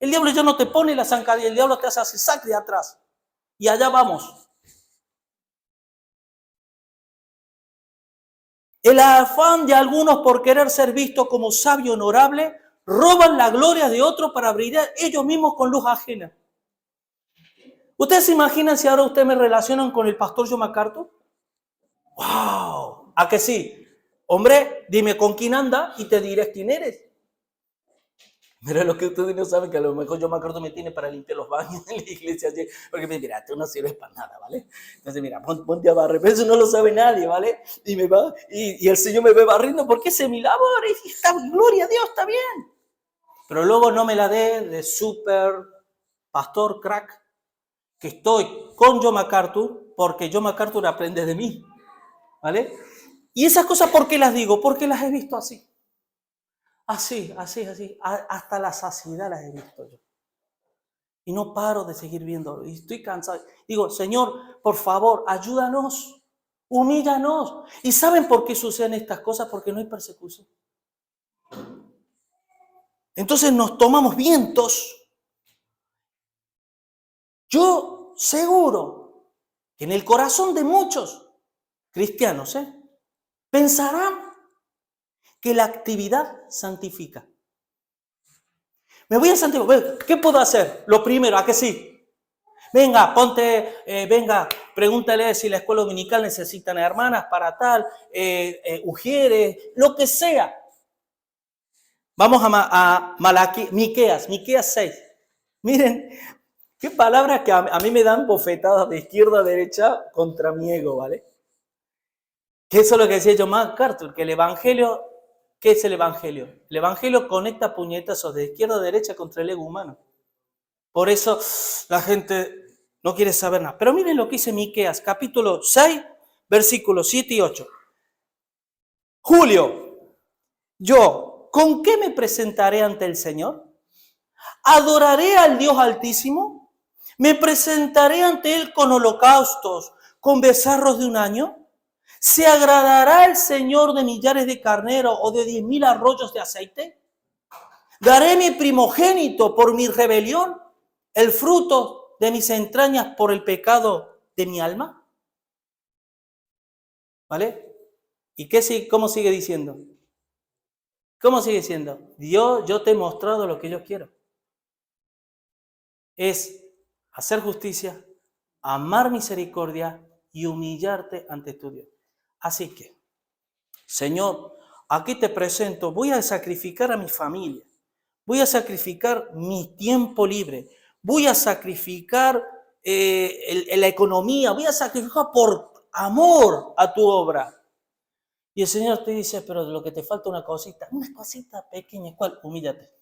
Speaker 1: El diablo ya no te pone la zancadilla, el diablo te hace sac de atrás. Y allá vamos. El afán de algunos por querer ser vistos como sabio honorable, roban la gloria de otros para brillar ellos mismos con luz ajena. ¿Ustedes se imaginan si ahora ustedes me relacionan con el pastor John MacArthur? ¡Wow! ¿A que sí? Hombre, dime con quién anda y te diré quién eres. Mira lo que ustedes no saben, que a lo mejor John MacArthur me tiene para limpiar los baños en la iglesia. Porque me mira, tú no sirves para nada, ¿vale? Entonces, mira, ponte a barrer. Pero eso no lo sabe nadie, ¿vale? Y el Señor me ve barriendo porque ese mi labor. Y está, gloria a Dios, está bien. Pero luego no me la dé de súper pastor crack, que estoy con John MacArthur, porque John MacArthur aprende de mí, ¿vale? Y esas cosas, ¿por qué las digo? Porque las he visto así. Así. Hasta la saciedad las he visto yo. Y no paro de seguir viéndolo. Y estoy cansado. Digo, Señor, por favor, ayúdanos. Humíllanos. ¿Y saben por qué suceden estas cosas? Porque no hay persecución. Entonces nos tomamos vientos. Yo seguro que en el corazón de muchos cristianos, pensarán que la actividad santifica. Me voy a santificar. ¿Qué puedo hacer? Lo primero, ¿a que sí? Venga, pregúntale si la escuela dominical necesitan hermanas para tal, ujieres, lo que sea. Vamos a Miqueas 6. Miren, qué palabras que a mí me dan bofetadas de izquierda a derecha contra mi ego, ¿vale? Que eso es lo que decía John MacArthur, que el evangelio ¿Qué es el Evangelio? El Evangelio conecta puñetazos de izquierda a derecha contra el ego humano. Por eso la gente no quiere saber nada. Pero miren lo que dice Miqueas, capítulo 6, versículos 7 y 8. Julio, yo, ¿con qué me presentaré ante el Señor? ¿Adoraré al Dios Altísimo? ¿Me presentaré ante Él con holocaustos, con becerros de un año? ¿Se agradará el Señor de millares de carneros o de 10,000 arroyos de aceite? ¿Daré mi primogénito por mi rebelión, el fruto de mis entrañas por el pecado de mi alma? ¿Vale? ¿Y cómo sigue diciendo? ¿Cómo sigue diciendo? Dios, yo te he mostrado lo que yo quiero. Es hacer justicia, amar misericordia y humillarte ante tu Dios. Así que, Señor, aquí te presento, voy a sacrificar a mi familia, voy a sacrificar mi tiempo libre, voy a sacrificar la economía, voy a sacrificar por amor a tu obra. Y el Señor te dice, pero lo que te falta una cosita pequeña, ¿cuál? Humíllate.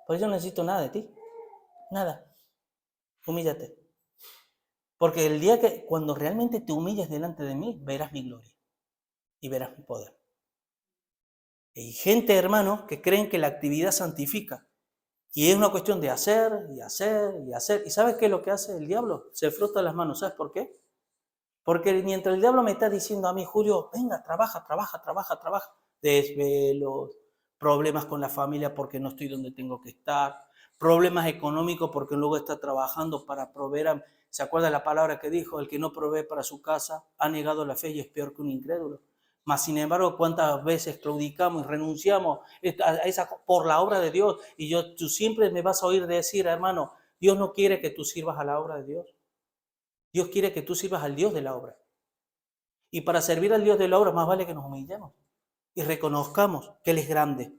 Speaker 1: Pues yo no necesito nada de ti, nada. Humíllate. Porque el día cuando realmente te humilles delante de mí, verás mi gloria y verás mi poder. Hay gente, hermanos, que creen que la actividad santifica. Y es una cuestión de hacer y hacer y hacer. ¿Y sabes qué es lo que hace el diablo? Se frota las manos. ¿Sabes por qué? Porque mientras el diablo me está diciendo a mí, Julio, venga, trabaja, desvelos, problemas con la familia porque no estoy donde tengo que estar, problemas económicos porque luego está trabajando para proveer. ¿Se acuerda la palabra que dijo? El que no provee para su casa ha negado la fe y es peor que un incrédulo. Mas, sin embargo, ¿cuántas veces claudicamos y renunciamos a esa por la obra de Dios? Y tú siempre me vas a oír decir, hermano, Dios no quiere que tú sirvas a la obra de Dios. Dios quiere que tú sirvas al Dios de la obra. Y para servir al Dios de la obra más vale que nos humillemos y reconozcamos que Él es grande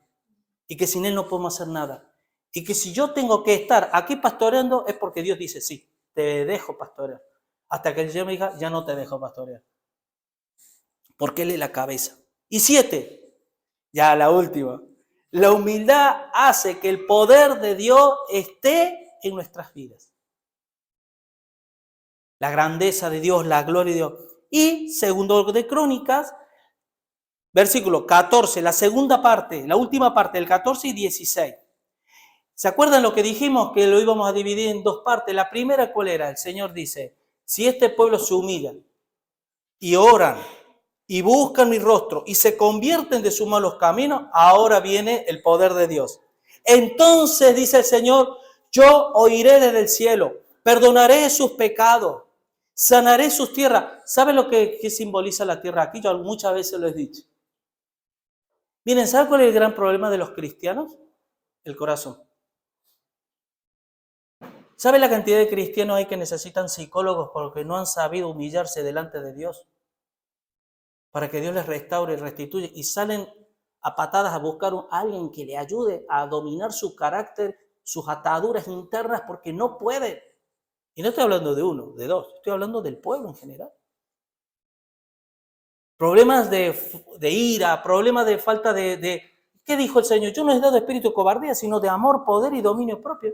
Speaker 1: y que sin Él no podemos hacer nada. Y que si yo tengo que estar aquí pastoreando es porque Dios dice, sí, te dejo pastorear. Hasta que el Señor me diga, ya no te dejo pastorear. Porque Él es la cabeza. Y 7, ya la última. La humildad hace que el poder de Dios esté en nuestras vidas. La grandeza de Dios, la gloria de Dios. Y segundo de Crónicas, versículo 14, la segunda parte, la última parte, el 14 y 16. ¿Se acuerdan lo que dijimos? Que lo íbamos a dividir en dos partes. La primera, ¿cuál era? El Señor dice, si este pueblo se humilla y oran y buscan mi rostro y se convierten de sus malos caminos, ahora viene el poder de Dios. Entonces, dice el Señor, yo oiré desde el cielo, perdonaré sus pecados, sanaré sus tierras. ¿Sabe lo que simboliza la tierra aquí? Yo muchas veces lo he dicho. Miren, ¿sabe cuál es el gran problema de los cristianos? El corazón. ¿Sabe la cantidad de cristianos hay que necesitan psicólogos porque no han sabido humillarse delante de Dios? Para que Dios les restaure y restituya. Y salen a patadas a buscar a alguien que le ayude a dominar su carácter, sus ataduras internas, porque no pueden. Y no estoy hablando de uno, de dos, estoy hablando del pueblo en general. Problemas de ira, problemas de falta de... ¿Qué dijo el Señor? Yo no he dado espíritu de cobardía, sino de amor, poder y dominio propio.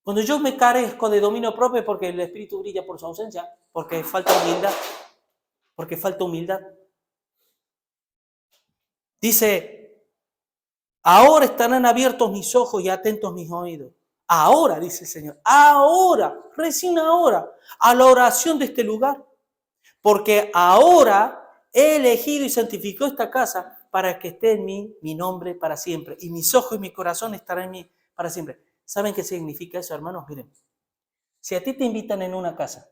Speaker 1: Cuando yo me carezco de dominio propio es porque el espíritu brilla por su ausencia, porque falta humildad. Dice, ahora estarán abiertos mis ojos y atentos mis oídos. Ahora, dice el Señor, ahora, recién ahora, a la oración de este lugar. Porque ahora he elegido y santificado esta casa para que esté en mí mi nombre para siempre. Y mis ojos y mi corazón estarán en mí para siempre. ¿Saben qué significa eso, hermanos? Miren, si a ti te invitan en una casa,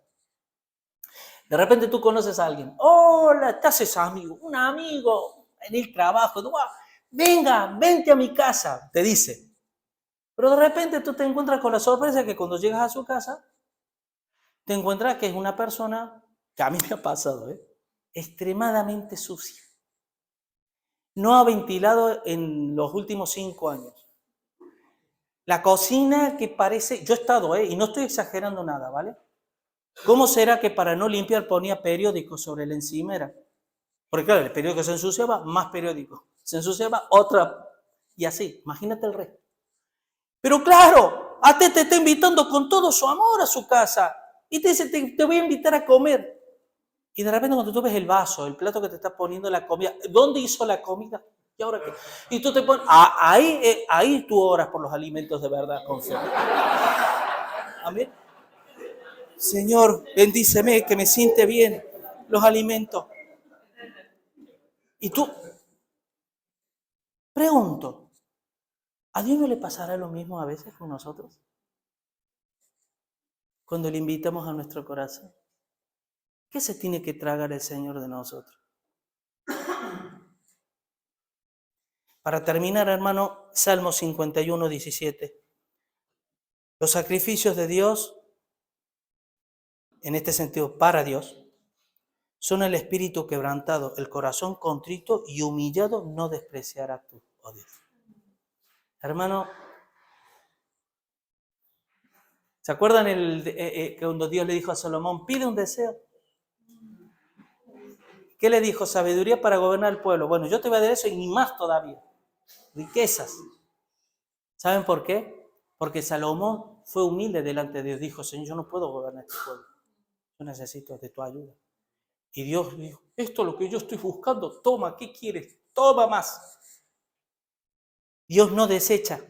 Speaker 1: de repente tú conoces a alguien, hola, te haces amigo, un amigo en el trabajo, venga, vente a mi casa, te dice. Pero de repente tú te encuentras con la sorpresa que cuando llegas a su casa, te encuentras que es una persona, que a mí me ha pasado, extremadamente sucia. No ha ventilado en los últimos 5 años. La cocina que parece, yo he estado, y no estoy exagerando nada, ¿vale? ¿Cómo será que para no limpiar ponía periódicos sobre la encimera? Porque claro, el periódico se ensuciaba, más periódico. Se ensuciaba, otra. Y así, imagínate el resto. Pero claro, a ti te está invitando con todo su amor a su casa. Y te dice, te voy a invitar a comer. Y de repente cuando tú ves el vaso, el plato que te está poniendo la comida, ¿dónde hizo la comida? ¿Y ahora qué? Y tú te pones, ahí tú oras por los alimentos de verdad, con fe. Amén. Señor, bendíceme, que me siente bien los alimentos. Y tú, pregunto, ¿a Dios no le pasará lo mismo a veces con nosotros? Cuando le invitamos a nuestro corazón. ¿Qué se tiene que tragar el Señor de nosotros? Para terminar, hermano, Salmo 51, 17. Los sacrificios de Dios, en este sentido, para Dios, son el espíritu quebrantado, el corazón contrito y humillado no despreciarás tú, oh Dios. Hermano, ¿se acuerdan cuando Dios le dijo a Salomón, pide un deseo? ¿Qué le dijo? Sabiduría para gobernar el pueblo. Bueno, yo te voy a dar eso y más todavía. Riquezas. ¿Saben por qué? Porque Salomón fue humilde delante de Dios. Dijo, Señor, yo no puedo gobernar este pueblo. Yo necesito de tu ayuda. Y Dios dijo, esto es lo que yo estoy buscando. Toma, ¿qué quieres? Toma más. Dios no desecha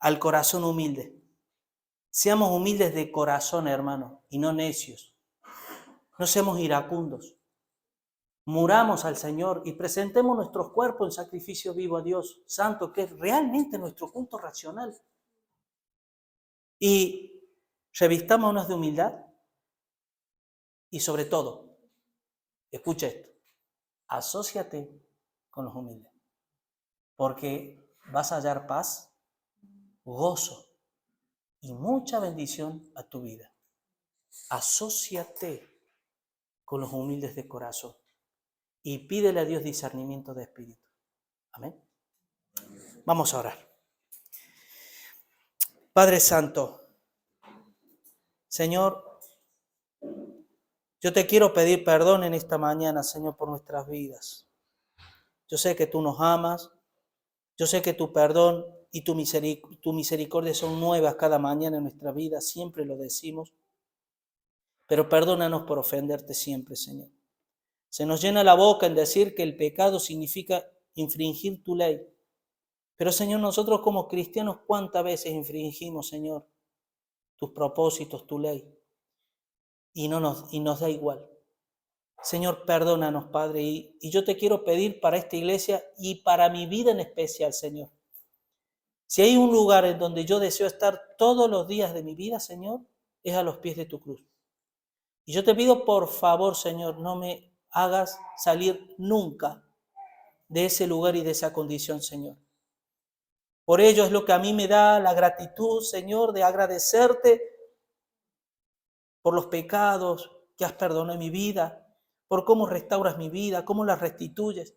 Speaker 1: al corazón humilde. Seamos humildes de corazón, hermano, y no necios. No seamos iracundos. Muramos al Señor y presentemos nuestros cuerpos en sacrificio vivo a Dios Santo, que es realmente nuestro punto racional. Y revistámonos de humildad y sobre todo, escucha esto, asóciate con los humildes, porque vas a hallar paz, gozo y mucha bendición a tu vida. Asóciate con los humildes de corazón y pídele a Dios discernimiento de espíritu. Amén. Vamos a orar. Padre Santo, Señor, yo te quiero pedir perdón en esta mañana, Señor, por nuestras vidas. Yo sé que tú nos amas, yo sé que tu perdón y tu misericordia son nuevas cada mañana en nuestra vida, siempre lo decimos, pero perdónanos por ofenderte siempre, Señor. Se nos llena la boca en decir que el pecado significa infringir tu ley, pero Señor, nosotros como cristianos, ¿cuántas veces infringimos, Señor, tus propósitos, tu ley? Y nos da igual. Señor, perdónanos, Padre, y yo te quiero pedir para esta iglesia y para mi vida en especial, Señor. Si hay un lugar en donde yo deseo estar todos los días de mi vida, Señor, es a los pies de tu cruz. Y yo te pido, por favor, Señor, no me hagas salir nunca de ese lugar y de esa condición, Señor. Por ello es lo que a mí me da la gratitud, Señor, de agradecerte por los pecados que has perdonado en mi vida, por cómo restauras mi vida, cómo la restituyes.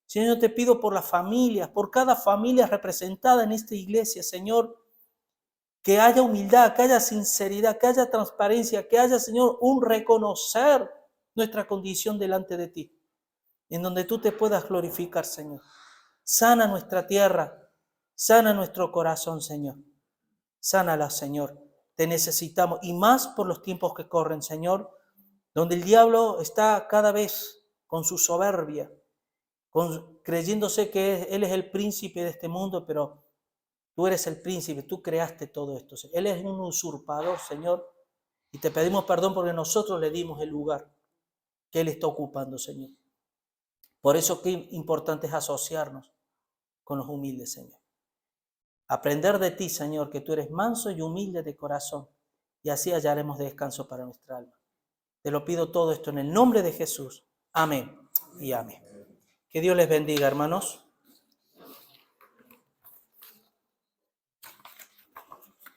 Speaker 1: Señor, te pido por las familias, por cada familia representada en esta iglesia, Señor, que haya humildad, que haya sinceridad, que haya transparencia, que haya, Señor, un reconocer nuestra condición delante de ti, en donde tú te puedas glorificar, Señor. Sana nuestra tierra, sana nuestro corazón, Señor. Sánala, Señor. Te necesitamos, y más por los tiempos que corren, Señor, donde el diablo está cada vez con su soberbia, creyéndose que él es el príncipe de este mundo, pero tú eres el príncipe, tú creaste todo esto. Él es un usurpador, Señor, y te pedimos perdón porque nosotros le dimos el lugar que él está ocupando, Señor. Por eso qué importante es asociarnos con los humildes, Señor. Aprender de ti, Señor, que tú eres manso y humilde de corazón, y así hallaremos descanso para nuestra alma. Te lo pido todo esto en el nombre de Jesús. Amén y amén. Que Dios les bendiga, hermanos.